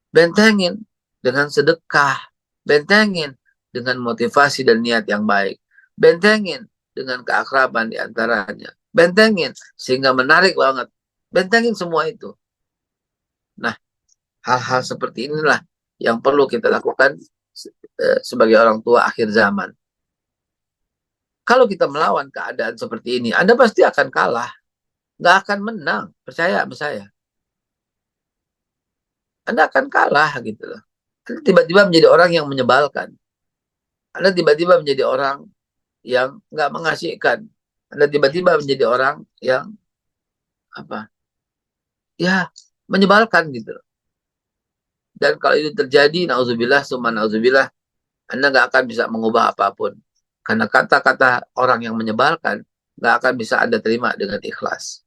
bentengin dengan sedekah, bentengin dengan motivasi dan niat yang baik, bentengin dengan keakraban di antaranya, bentengin sehingga menarik banget, bentengin semua itu. Nah, hal-hal seperti inilah yang perlu kita lakukan sebagai orang tua akhir zaman. Kalau kita melawan keadaan seperti ini, Anda pasti akan kalah. Nggak akan menang, percaya sama saya. Anda akan kalah gitu loh. Anda tiba-tiba menjadi orang yang menyebalkan. Anda tiba-tiba menjadi orang yang nggak mengasihkan. Anda tiba-tiba menjadi orang yang apa? Ya, menyebalkan gitu loh. Dan kalau itu terjadi, nauzubillah, summa nauzubillah, Anda nggak akan bisa mengubah apapun. Karena kata-kata orang yang menyebalkan nggak akan bisa Anda terima dengan ikhlas.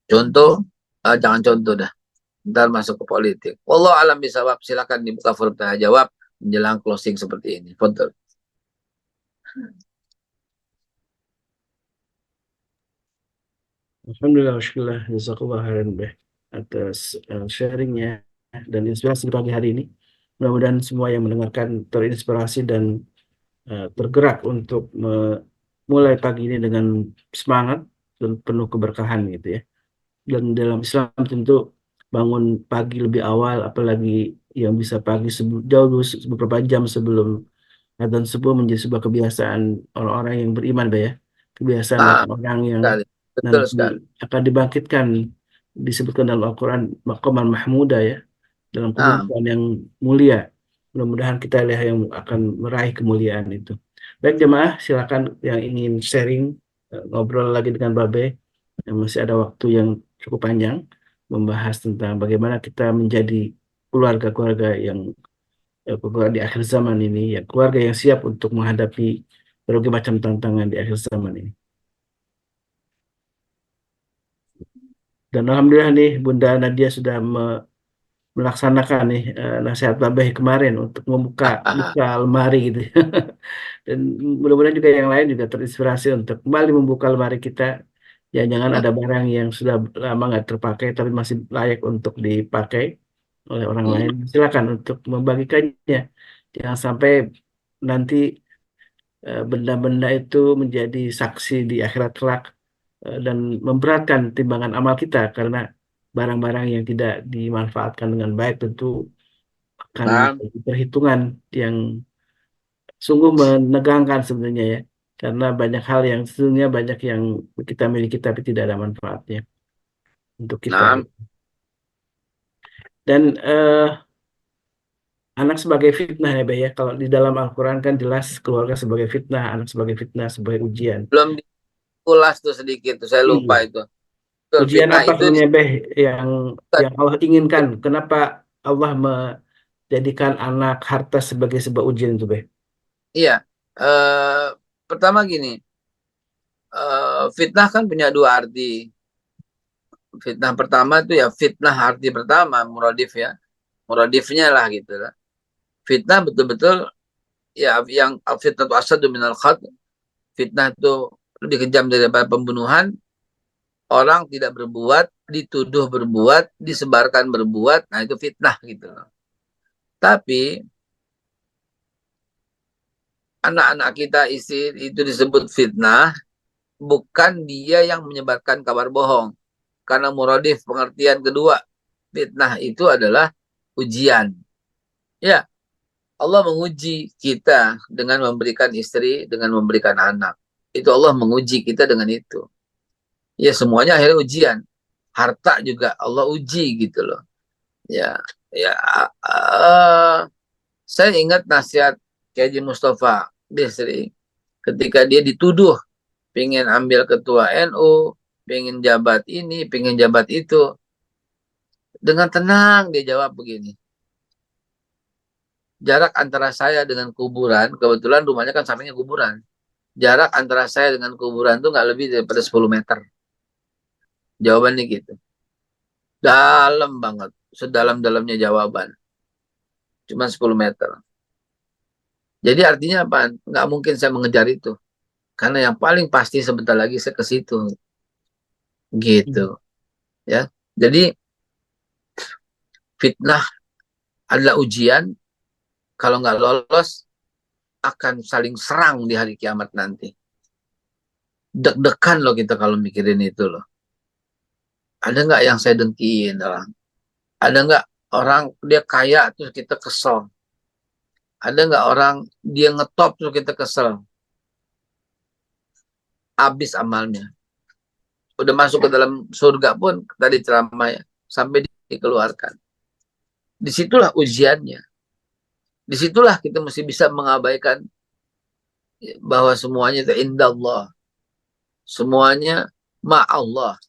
Contoh, jangan contoh dah. Ntar masuk ke politik. Wallahu alam bisawab. Silakan dibuka forum tanya jawab menjelang closing seperti ini. Betul. Alhamdulillah, syukurlah, jazakallah khairan Beh atas sharingnya dan inspirasi di pagi hari ini. Mudah-mudahan semua yang mendengarkan terinspirasi dan tergerak untuk mulai pagi ini dengan semangat dan penuh keberkahan gitu ya. Dan dalam Islam tentu bangun pagi lebih awal, apalagi yang bisa pagi jauh beberapa jam sebelum adzan subuh menjadi sebuah kebiasaan orang-orang yang beriman, Beh ya. Kebiasaan orang-orang yang Sekali. Betul nanti sekali. akan dibangkitkan, disebutkan dalam Al-Quran maqaman mahmuda ya, dalam kedudukan yang mulia. Mudah-mudahan kita lihat yang akan meraih kemuliaan itu. Baik jemaah, silakan yang ingin sharing, ngobrol lagi dengan Babe, masih ada waktu yang cukup panjang membahas tentang bagaimana kita menjadi keluarga-keluarga yang keluarga di akhir zaman ini, ya keluarga yang siap untuk menghadapi berbagai macam tantangan di akhir zaman ini. Dan alhamdulillah nih Bunda Nadia sudah melaksanakan nih nasihat Babeh kemarin untuk buka lemari gitu. Dan mudah-mudahan juga yang lain juga terinspirasi untuk kembali membuka lemari kita. Ya jangan ada barang yang sudah lama nggak terpakai tapi masih layak untuk dipakai oleh orang lain. Silakan untuk membagikannya. Jangan sampai nanti benda-benda itu menjadi saksi di akhirat kelak dan memberatkan timbangan amal kita karena barang-barang yang tidak dimanfaatkan dengan baik tentu akan Nah, menjadi perhitungan yang sungguh menegangkan sebenarnya ya. Karena banyak hal yang sesungguhnya banyak yang kita miliki tapi tidak ada manfaatnya untuk kita. nah, Dan anak sebagai fitnah ya, Bay, ya. Kalau di dalam Al-Quran kan jelas keluarga sebagai fitnah, anak sebagai fitnah, sebagai ujian. belum dikulas tuh sedikit tuh, saya lupa Iya. itu. Betul, Ujian fitnah apa itu sebenarnya, Beh, yang Allah inginkan? Kenapa Allah menjadikan anak harta sebagai sebuah ujian itu, Beh? iya. Pertama gini, fitnah kan punya dua arti. Fitnah pertama itu ya fitnah arti pertama, muradif ya. Muradifnya lah gitu lah. Fitnah betul-betul ya yang fitnah itu asad minal khat. Fitnah itu lebih kejam daripada pembunuhan. Orang tidak berbuat, dituduh berbuat, disebarkan berbuat. Nah itu fitnah gitu loh. Tapi anak-anak kita isi itu disebut fitnah, bukan dia yang menyebarkan kabar bohong. Karena muradif pengertian kedua, fitnah itu adalah ujian. Ya, Allah menguji kita dengan memberikan istri, dengan memberikan anak. Itu Allah menguji kita dengan itu. Ya, semuanya akhirnya ujian. Harta juga Allah uji gitu loh. Ya, ya. Saya ingat nasihat Kiai Haji Mustafa Bisri ketika dia dituduh pengen ambil ketua NU, pengen jabat ini, pengen jabat itu. Dengan tenang dia jawab begini. Jarak antara saya dengan kuburan, kebetulan rumahnya kan sampingnya kuburan. Jarak antara saya dengan kuburan tuh nggak lebih daripada 10 meter. Jawabannya gitu. Dalam banget. Sedalam-dalamnya jawaban. Cuma 10 meter. Jadi artinya apa? Nggak mungkin saya mengejar itu. Karena yang paling pasti sebentar lagi saya ke situ. Gitu. Ya. Jadi fitnah adalah ujian. Kalau nggak lolos, akan saling serang di hari kiamat nanti. Deg-degan loh kita kalau mikirin itu loh. Ada nggak yang saya dengkiin orang? Ada nggak orang dia kaya terus kita kesel? Ada nggak orang dia ngetop terus kita kesel? Habis amalnya. Udah masuk ke dalam surga pun tadi ceramah ya, sampai dikeluarkan. Disitulah ujiannya. Disitulah kita mesti bisa mengabaikan bahwa semuanya itu indah Allah. Semuanya ma Allah.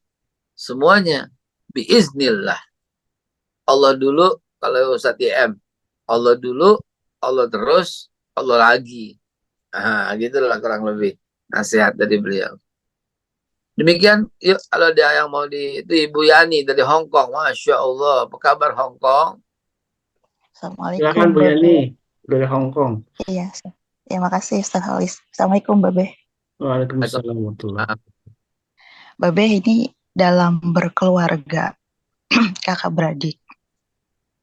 Semuanya biiznillah. Allah dulu kalau Ustadz IM. Allah dulu, Allah terus, Allah lagi. Nah, gitulah kurang lebih nasihat dari beliau. Demikian, yuk kalau ada yang mau itu Ibu Yani dari Hong Kong. Masya Allah, apa kabar Hong Kong? Assalamualaikum, Silakan Bu Yani Babe. dari Hong Kong. Iya, terima kasih Ustaz Halis. Assalamualaikum, Babe. Waalaikumsalam warahmatullahi. Babe, ini dalam berkeluarga, kakak beradik,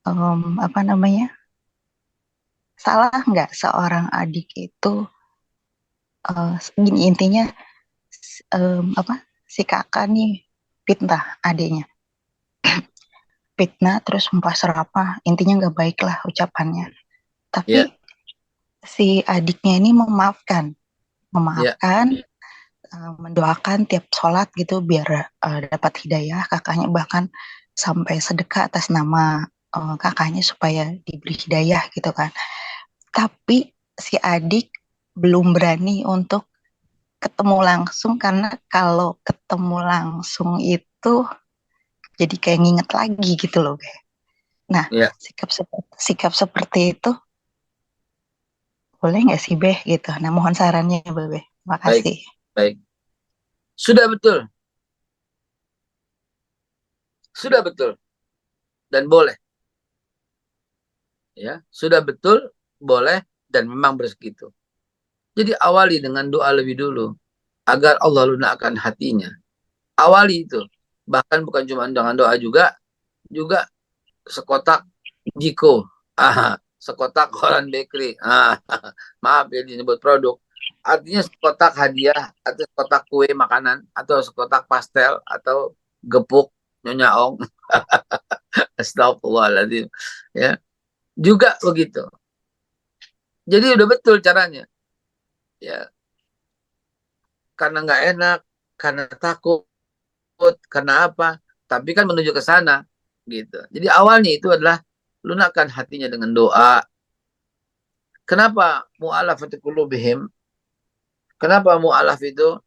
apa namanya? Salah nggak seorang adik itu, gini intinya, apa? Si kakak nih fitnah adiknya, fitnah terus sumpah serapah, intinya nggak baik lah ucapannya. Tapi Ya, si adiknya ini memaafkan, ya, mendoakan tiap sholat gitu biar dapat hidayah kakaknya, bahkan sampai sedekah atas nama kakaknya supaya diberi hidayah gitu kan. Tapi si adik belum berani untuk ketemu langsung, karena kalau ketemu langsung itu jadi kayak nginget lagi gitu loh, Be. Nah, Ya, sikap seperti itu boleh nggak sih, Be, gitu. Nah, mohon sarannya, Be. baik, Makasih. baik. Sudah betul, sudah betul, dan boleh. Ya, sudah betul, boleh, dan memang begitu. Jadi awali dengan doa lebih dulu, agar Allah lunakkan hatinya. Awali itu. Bahkan bukan cuma dengan doa juga sekotak jiko. Sekotak koran bakery. Maaf ya disebut produk. Artinya sekotak hadiah, atau sekotak kue makanan, atau sekotak pastel, atau gepuk Nyonya Ong. Astagfirullahaladzim. Ya, juga begitu. Jadi udah betul caranya. Ya, karena nggak enak, karena takut, karena apa? Tapi kan menuju ke sana, gitu. Jadi awalnya itu adalah lunakkan hatinya dengan doa. Kenapa mu'alafati qulubihim? Kenapa mu'alaf itu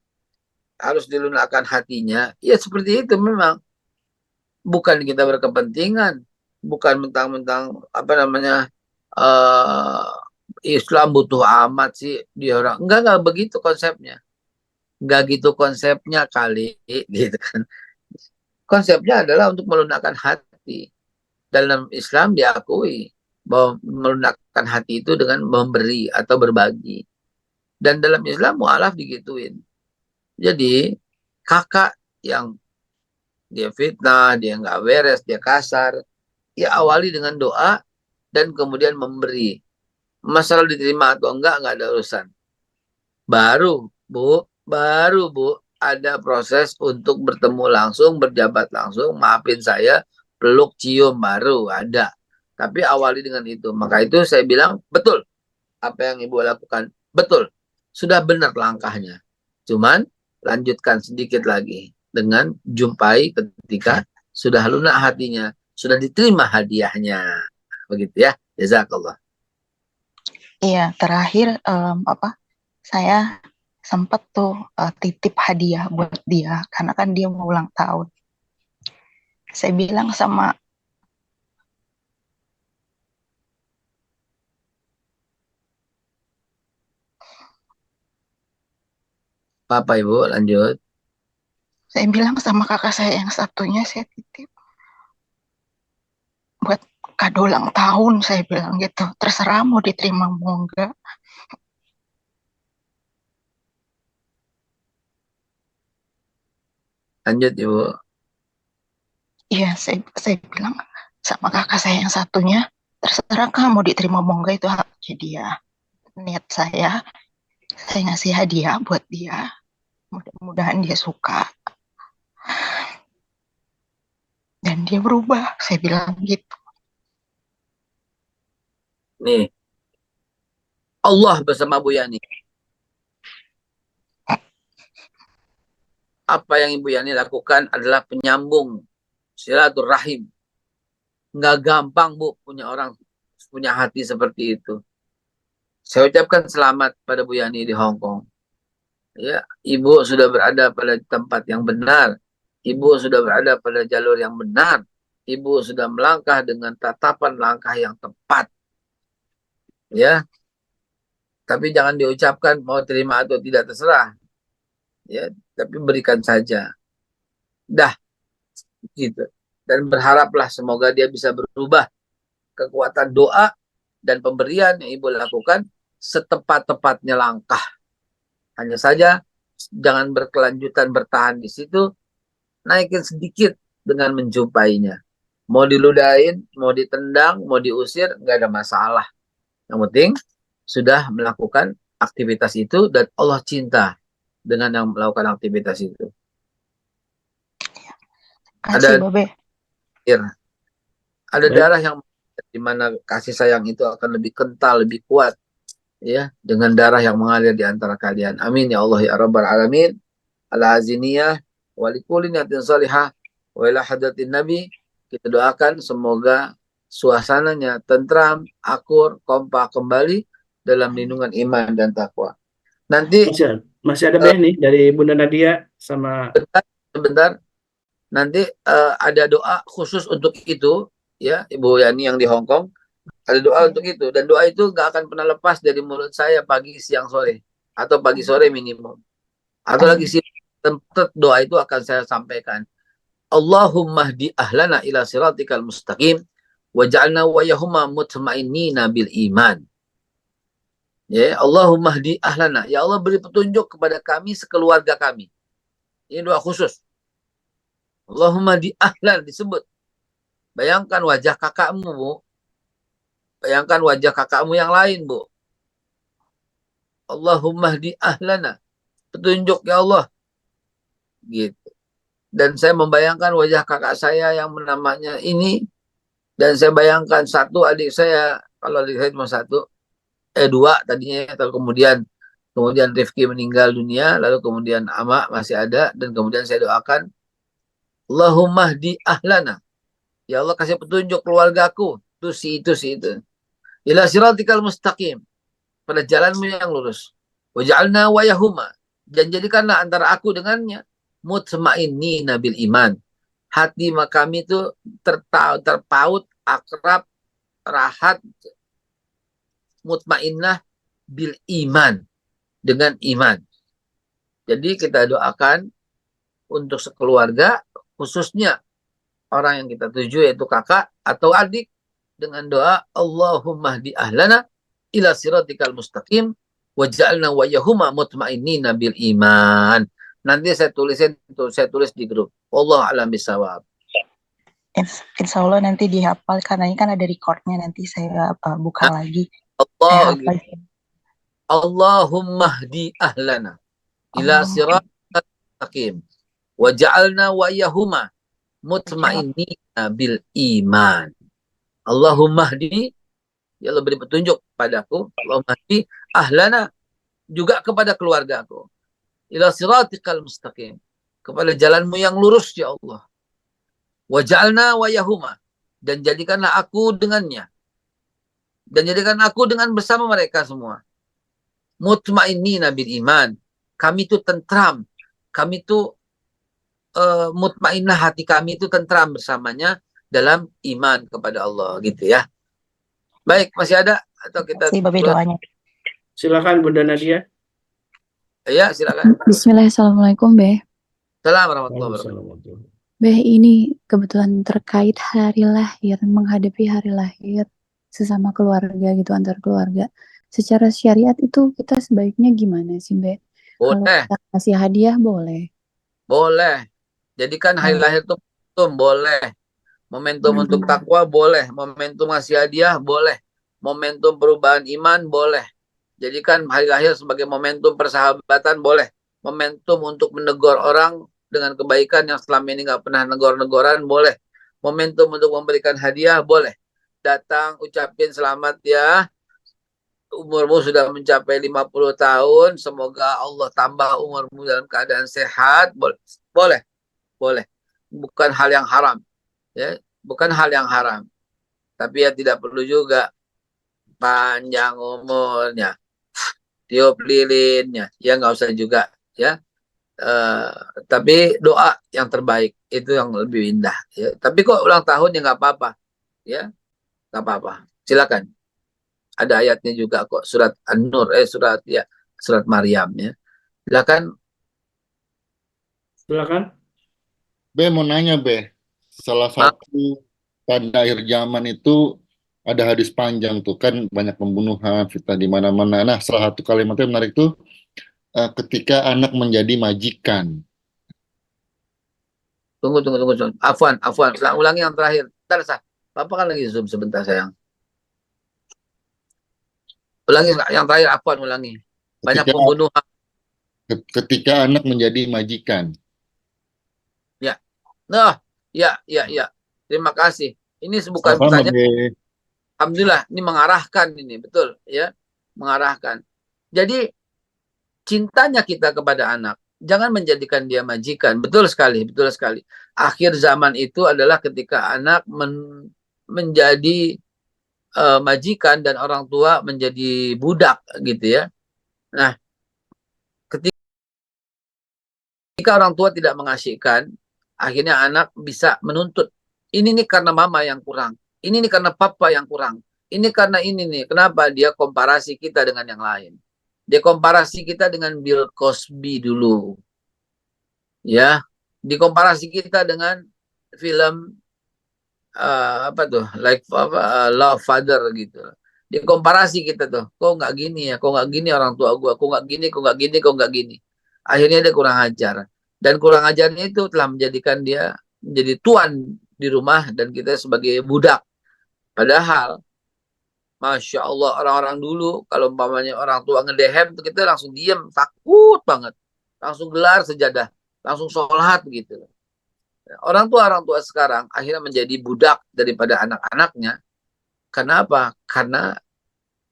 harus dilunakkan hatinya? Ya seperti itu memang. Bukan kita berkepentingan, bukan mentang-mentang apa namanya Islam butuh amat sih dia orang. Enggak begitu konsepnya. Enggak gitu konsepnya kali, gitu kan. Konsepnya adalah untuk melunakkan hati. Dalam Islam diakui bahwa melunakkan hati itu dengan memberi atau berbagi. Dan dalam Islam mu'alaf digituin. Jadi kakak yang dia fitnah, dia nggak beres, dia kasar, ya awali dengan doa dan kemudian memberi. Masalah diterima atau enggak ada urusan. Baru Bu, ada proses untuk bertemu langsung, berjabat langsung, maafin saya, peluk, cium, baru ada. Tapi awali dengan itu. Maka itu saya bilang, betul. Apa yang Ibu lakukan, betul. Sudah benar langkahnya. Cuman, lanjutkan sedikit lagi. Dengan jumpai ketika sudah lunak hatinya, sudah diterima hadiahnya. Begitu ya. Jazakallah. Iya, terakhir saya sempet tuh titip hadiah buat dia karena kan dia mau ulang tahun. Saya bilang sama Apa Ibu, lanjut. kakak saya yang satunya, saya titip buat kado ulang tahun, saya bilang gitu. Terserah mau diterima mau enggak. Lanjut Ibu. Iya, saya bilang sama kakak saya yang satunya, terserah kamu mau diterima mau enggak, itu haknya dia. Niat saya ngasih hadiah buat dia. Mudah-mudahan dia suka. Dan dia berubah, saya bilang gitu. Nih, Allah bersama Bu Yani. Apa yang Ibu Yani lakukan adalah penyambung silaturahim. Nggak gampang Bu punya hati seperti itu. Saya ucapkan selamat pada Bu Yani di Hong Kong. Ya, Ibu sudah berada pada tempat yang benar. Ibu sudah berada pada jalur yang benar. Ibu sudah melangkah dengan tatapan langkah yang tepat. Ya, tapi jangan diucapkan mau terima atau tidak terserah. Ya, tapi berikan saja. Dah, gitu. Dan berharaplah semoga dia bisa berubah. Kekuatan doa dan pemberian yang Ibu lakukan setepat-tepatnya langkah. Hanya saja jangan berkelanjutan bertahan di situ, naikin sedikit dengan menjumpainya. Mau diludahin, mau ditendang, mau diusir, nggak ada masalah. Yang penting sudah melakukan aktivitas itu dan Allah cinta dengan yang melakukan aktivitas itu. Kasih, Ada Babe. ada Baik. darah yang di mana kasih sayang itu akan lebih kental, lebih kuat, ya, dengan darah yang mengalir di antara kalian. Amin ya Allah ya Rabbal Alamin. Al-aziniyah walikulin yatin salihah wa ila hadratin Nabi. Kita doakan semoga suasananya tentram, akur, kompak kembali dalam lindungan iman dan takwa. Nanti Ustaz, Masih ada nih dari Bunda Nadia sama Sebentar. Nanti ada doa khusus untuk itu, ya, Ibu Yani yang di Hong Kong. Ada doa untuk itu. Dan doa itu gak akan pernah lepas dari mulut saya pagi, siang, sore. Atau pagi, sore minimum. Atau lagi tempat doa itu akan saya sampaikan. Allahumma hdi ahlana ila siratikal mustaqim. Waj'alna wa yahuma mutma'innina bil iman. Ya, Allahumma hdi ahlana. Ya Allah beri petunjuk kepada kami sekeluarga kami. Ini doa khusus. Allahumma hdi ahlan disebut. Bayangkan wajah kakakmu, Bu. Bayangkan wajah kakakmu yang lain, Bu. Allahumma hdi ahlana. Petunjuk ya Allah. Gitu. Dan saya membayangkan wajah kakak saya yang namanya ini. Dan saya bayangkan satu adik saya. Kalau adik saya cuma satu. Dua tadinya. Atau kemudian Rifki meninggal dunia. Lalu kemudian Ama masih ada. Dan kemudian saya doakan. Allahumma hdi ahlana. Ya Allah kasih petunjuk keluargaku. Itu si itu. Ila siratikal mustaqim. Pada jalanmu yang lurus. Waj'alna wa yahuma. Dan jadikanlah antara aku dengannya. Mutma'innina bil iman. Hati kami itu terpaut, akrab, rahat, mutmainnah bil iman. Dengan iman. Jadi kita doakan untuk sekeluarga, khususnya orang yang kita tuju yaitu kakak atau adik, dengan doa Allahumma hdi ahlana ila siratikal mustaqim waj'alna wa yahuma mutmainnina bil iman. Nanti saya tulis di grup. Allah alam bisawab. Insya Allah nanti dihafal karena ini kan ada recordnya, nanti saya buka lagi. Allahumma hdi ahlana ila siratikal mustaqim waj'alna wa yahuma mutmainnina bil iman. Allahumma hdi, ya Allah beri petunjuk padaku. Allahumma hdi ahlana, juga kepada keluargaku. Ila siratikal mustaqim, kepada jalanmu yang lurus ya Allah. Waj'alna wa yahuma, dan jadikanlah aku dengannya. Dan jadikan aku dengan bersama mereka semua. Mutmainnina bil iman. Kami itu tentram. Kami itu mutmainnah, hati kami itu tentram bersamanya dalam iman kepada Allah, gitu ya. Baik, masih ada atau kita doanya? Silakan Bunda Nadia. Ya, silakan. Bismillah, assalamualaikum, Beh. Assalamualaikum warahmatullahi wabarakatuh. Beh, ini kebetulan terkait hari lahir, menghadapi hari lahir sesama keluarga gitu, antar keluarga. Secara syariat itu kita sebaiknya gimana sih, Beh? Boleh. Kalau kita kasih hadiah boleh. Boleh. Jadikan hari lahir itu momentum, boleh. Momentum untuk takwa, boleh. Momentum ngasih hadiah, boleh. Momentum perubahan iman, boleh. Jadikan hari lahir sebagai momentum persahabatan, boleh. Momentum untuk menegur orang dengan kebaikan yang selama ini nggak pernah negor-negoran, boleh. Momentum untuk memberikan hadiah, boleh. Datang, ucapin selamat ya. Umurmu sudah mencapai 50 tahun. Semoga Allah tambah umurmu dalam keadaan sehat. Boleh. Boleh. Bukan hal yang haram. Ya, bukan hal yang haram. Tapi ya tidak perlu juga panjang umurnya, tiup lilinnya, ya nggak usah juga, ya. Tapi doa yang terbaik itu yang lebih indah. Ya. Tapi kok ulang tahun ya nggak apa-apa, ya nggak apa-apa. Silakan. Ada ayatnya juga kok, surat An-Nur, surat Maryam, ya. Silakan. Be, mau nanya, Be. Salah satu pada akhir zaman itu ada hadis panjang tuh, kan banyak pembunuhan, fitnah di mana-mana. Nah, salah satu kalimatnya menarik tuh, ketika anak menjadi majikan. Tunggu. Afwan. Ulangi yang terakhir. Bentar, Sah. Bapak kan lagi Zoom sebentar, sayang. Ulangi yang terakhir, Afwan, ulangi. Banyak pembunuhan. Ketika anak menjadi majikan. Ya. Nah, ya. Terima kasih. Ini bukan pertanyaan. Alhamdulillah, ini mengarahkan ini, betul, ya. Mengarahkan. Jadi, cintanya kita kepada anak, jangan menjadikan dia majikan. Betul sekali. Akhir zaman itu adalah ketika anak menjadi majikan dan orang tua menjadi budak, gitu ya. Nah, ketika Jika orang tua tidak mengasyikkan, akhirnya anak bisa menuntut. Ini nih karena mama yang kurang. Ini nih karena papa yang kurang. Ini karena ini nih. Kenapa? Dia komparasi kita dengan yang lain. Dia komparasi kita dengan Bill Cosby dulu. Ya, dikomparasi kita dengan film apa tuh, like Love Father gitu. Dikomparasi kita tuh, kok nggak gini ya, kok nggak gini orang tua gua, kok nggak gini, kok nggak gini, kok nggak gini. Akhirnya dia kurang ajar, dan kurang ajarnya itu telah menjadikan dia menjadi tuan di rumah dan kita sebagai budak. Padahal, masya Allah, orang-orang dulu kalau umpamanya orang tua ngedehem tuh kita langsung diem, takut banget, langsung gelar sejadah, langsung sholat gitu. Orang tua sekarang akhirnya menjadi budak daripada anak-anaknya. Kenapa? Karena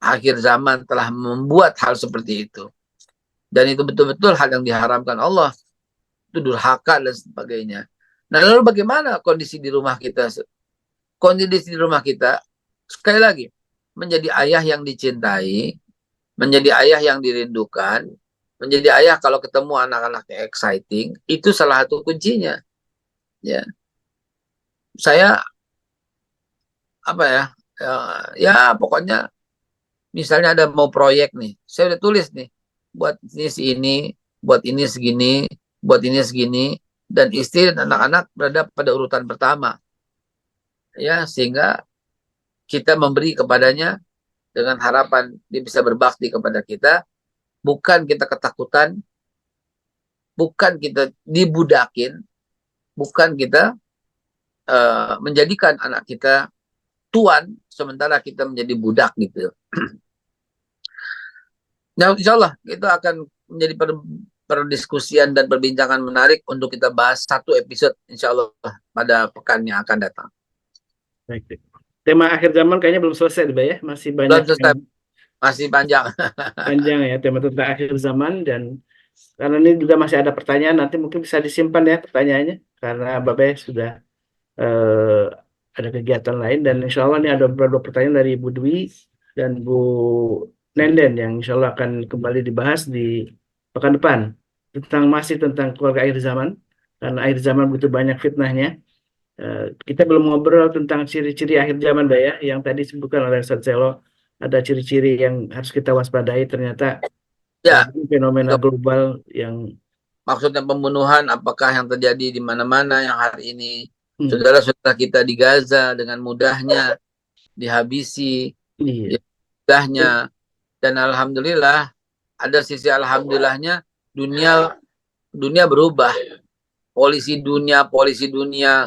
akhir zaman telah membuat hal seperti itu. Dan itu betul-betul hal yang diharamkan Allah. Itu durhaka dan sebagainya. Nah, lalu bagaimana kondisi di rumah kita? Kondisi di rumah kita, sekali lagi, menjadi ayah yang dicintai, menjadi ayah yang dirindukan, menjadi ayah kalau ketemu anak-anaknya exciting, itu salah satu kuncinya. Ya, saya apa ya, ya pokoknya misalnya ada mau proyek nih, saya udah tulis nih, buat ini, buat ini segini, buat ini segini, dan istri dan anak-anak berada pada urutan pertama, ya, sehingga kita memberi kepadanya dengan harapan dia bisa berbakti kepada kita, bukan kita ketakutan, bukan kita dibudakin, bukan kita menjadikan anak kita tuan, sementara kita menjadi budak gitu. Nah, insya Allah itu akan menjadi perdiskusian dan perbincangan menarik untuk kita bahas satu episode, insya Allah, pada pekan yang akan datang. Baik. Tema akhir zaman kayaknya belum selesai, Mbak ya. Masih banyak Belum selesai, masih panjang. panjang ya tema tentang akhir zaman, dan karena ini juga masih ada pertanyaan, nanti mungkin bisa disimpan ya pertanyaannya karena Bapak sudah ada kegiatan lain, dan insya Allah ini ada beberapa pertanyaan dari Bu Dwi dan Bu Nenden yang insya Allah akan kembali dibahas di pekan depan masih tentang keluarga akhir zaman, karena akhir zaman begitu banyak fitnahnya. Kita belum ngobrol tentang ciri-ciri akhir zaman, Mbak ya, yang tadi disebutkan oleh Ustaz Selo. Ada ciri-ciri yang harus kita waspadai, ternyata Ya, fenomena global yang maksudnya pembunuhan apakah yang terjadi di mana-mana yang hari ini saudara-saudara kita di Gaza dengan mudahnya dihabisi, iya. mudahnya, dan alhamdulillah ada sisi alhamdulillahnya, dunia berubah. Polisi dunia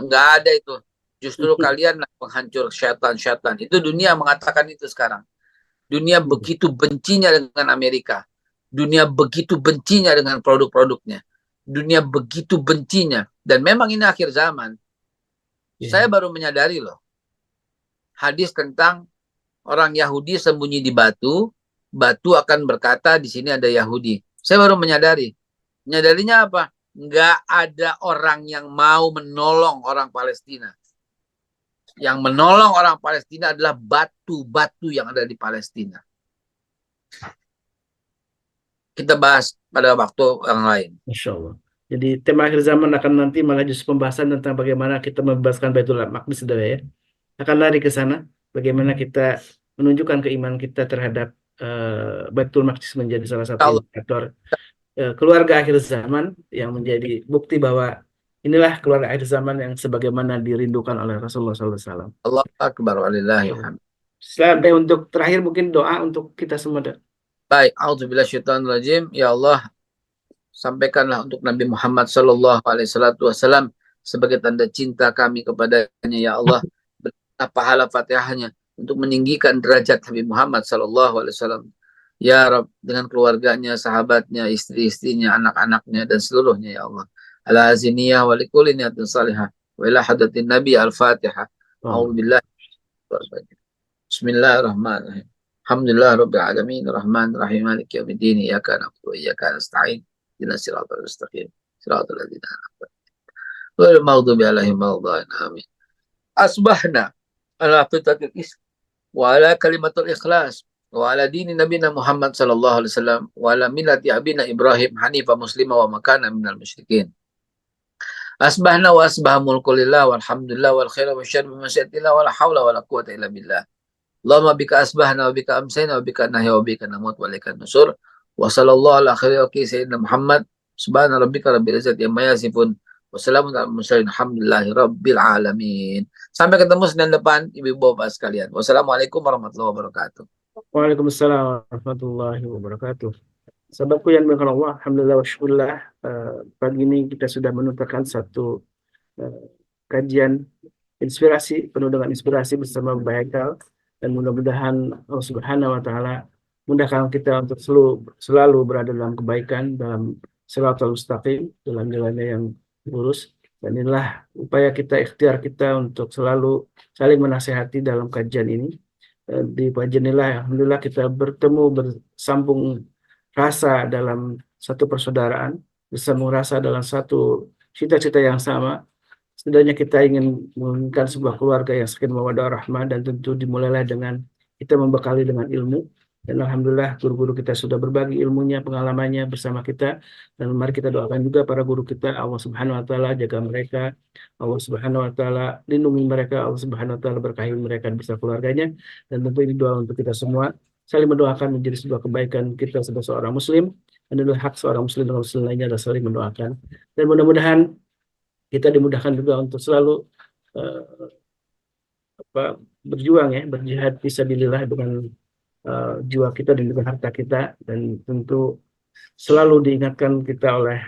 nggak ada itu. Justru kalian penghancur syaitan. Itu dunia mengatakan itu sekarang. Dunia begitu bencinya dengan Amerika. Dunia begitu bencinya dengan produk-produknya. Dunia begitu bencinya. Dan memang ini akhir zaman. Saya baru menyadari loh. Hadis tentang orang Yahudi sembunyi di batu. Batu akan berkata di sini ada Yahudi. Saya baru menyadari. Menyadarinya apa? Nggak ada orang yang mau menolong orang Palestina. Yang menolong orang Palestina adalah batu-batu yang ada di Palestina. Kita bahas pada waktu yang lain. Insya Allah. Jadi tema akhir zaman akan nanti malah justru pembahasan tentang bagaimana kita membebaskan Baitul Maqdis, saudara ya. Akan lari ke sana, bagaimana kita menunjukkan keimanan kita terhadap Baitul Maqdis menjadi salah satu indikator keluarga akhir zaman yang menjadi bukti bahwa inilah keluarga akhir zaman yang sebagaimana dirindukan oleh Rasulullah SAW. Allah Akbar walillahi hamd. Selanjutnya untuk terakhir mungkin doa untuk kita semua. Baik, auzubillahisyaitonirrajim. Ya Allah, sampaikanlah untuk Nabi Muhammad sallallahu alaihi wasallam sebagai tanda cinta kami kepadanya, ya Allah, berilah pahala Fatihahnya untuk meninggikan derajat Nabi Muhammad sallallahu alaihi wasallam. Ya Rabb, dengan keluarganya, sahabatnya, istri-istrinya, anak-anaknya, dan seluruhnya, ya Allah. Ala aziniyah wa likulli niyatin salihah wa ila hadatin Nabi al-Fatihah. A'udzubillahi. Bismillahirrahmanirrahim. Alhamdulillah rabbil alamin, rahman rahim, maliki yaumiddin, iyyaka na'budu wa iyyaka nasta'in, ihdinas siratal mustaqim, siratal ladzina an'amta 'alaihim ghairil maghdubi 'alaihim waladdallin. Amin. Asbahna ala fitatil ism wa ala kalimatul ikhlas wa ala dini nabiyina Muhammad sallallahu alaihi wasallam wa ala millati abina Ibrahim hanifa muslima wa makana minal musyrikin. Asbahna wa asbaha mulku lillah walhamdulillah wal khairu wa syarru min masyiatillah wa la haula wa la quwwata illa billah. Allahumma bika asbahna wa bika amsayna wa bika nahya wa bika namut wa ilaika nusur. Wa sallallahu ala khairi wa sayyidina Muhammad subhana rabbika rabbil izzati amma yasifun wa salamun alal mursalin alhamdulillahi rabbil alamin. Sampai ketemu Senin depan ibu-ibu bapak sekalian. Wassalamualaikum warahmatullahi wabarakatuh. Waalaikumsalam warahmatullahi wabarakatuh. Sahabatku yang dimuliakan Allah, alhamdulillah wa syukurillah, pagi ini kita sudah menuntaskan satu kajian inspirasi, penuh dengan inspirasi bersama Mbak Haikal, dan mudah-mudahan Allah Subhanahu wa Ta'ala mudahkan kita untuk selalu berada dalam kebaikan, dalam siratal mustaqim, dalam jalannya yang lurus. Dan inilah upaya kita, ikhtiar kita untuk selalu saling menasehati dalam kajian ini. Di kajian inilah alhamdulillah kita bertemu, bersambung rasa dalam satu persaudaraan, bersambung rasa dalam satu cita-cita yang sama. Setidaknya kita ingin menginginkan sebuah keluarga yang sakinah mawaddah rahmah, dan tentu dimulailah dengan kita membekali dengan ilmu. Dan alhamdulillah guru-guru kita sudah berbagi ilmunya, pengalamannya bersama kita. Dan mari kita doakan juga para guru kita, Allah Subhanahu wa Ta'ala jaga mereka, Allah Subhanahu wa Ta'ala lindungi mereka, Allah Subhanahu wa Ta'ala berkahi mereka beserta keluarganya. Dan tentu ini doa untuk kita semua, saling mendoakan menjadi sebuah kebaikan kita sebagai seorang muslim. Dan adalah hak seorang muslim dengan muslim lainnya adalah saling mendoakan. Dan mudah-mudahan kita dimudahkan juga untuk selalu berjuang ya, berjihad fisabilillah dengan jiwa kita dan juga harta kita. Dan tentu selalu diingatkan kita oleh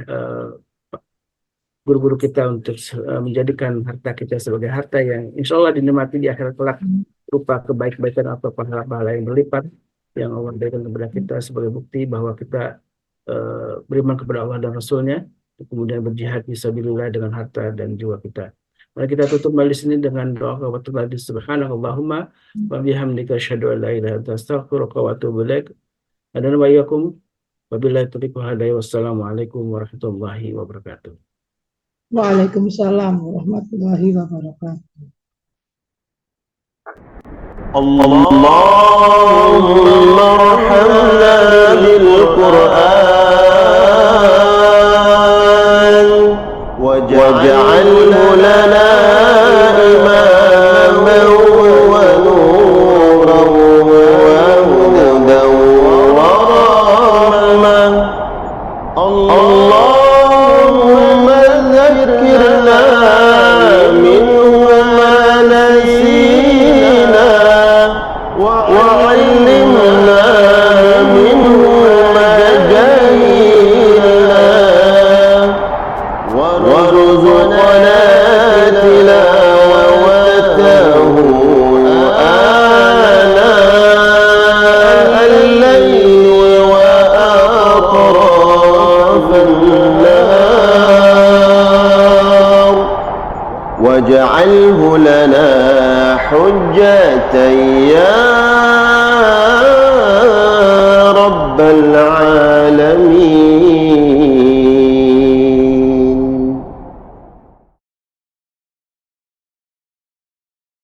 guru-guru kita untuk menjadikan harta kita sebagai harta yang insya Allah dinikmati di akhirat kelak berupa kebaikan atau pahala-pahala yang berlipat yang Allah berikan kepada kita sebagai bukti bahwa kita beriman kepada Allah dan Rasulnya, kemudian berjihad fisabilillah dengan harta dan jiwa kita. Mari kita tutup majelis ini dengan doa kepada Allah subhanakallahumma wa bihamdika asyhadu an la ilaha illa anta astaghfiruka wa atubu ilaik. Adana wa iyyakum wabillahi taufiq wal hidayah. Wassalamualaikum warahmatullahi wabarakatuh. Waalaikumsalam warahmatullahi wabarakatuh. اللهم ارحمنا بالقرآن واجعله لنا إماما ونورا وهدى ورحمة. اللهم ذكرنا منه ما نسينا وعلمنا منه ما جهلنا وارزقنا تلاوته آناء الليل وأطراف النهار واجعله لنا حجة يا رب العالمين.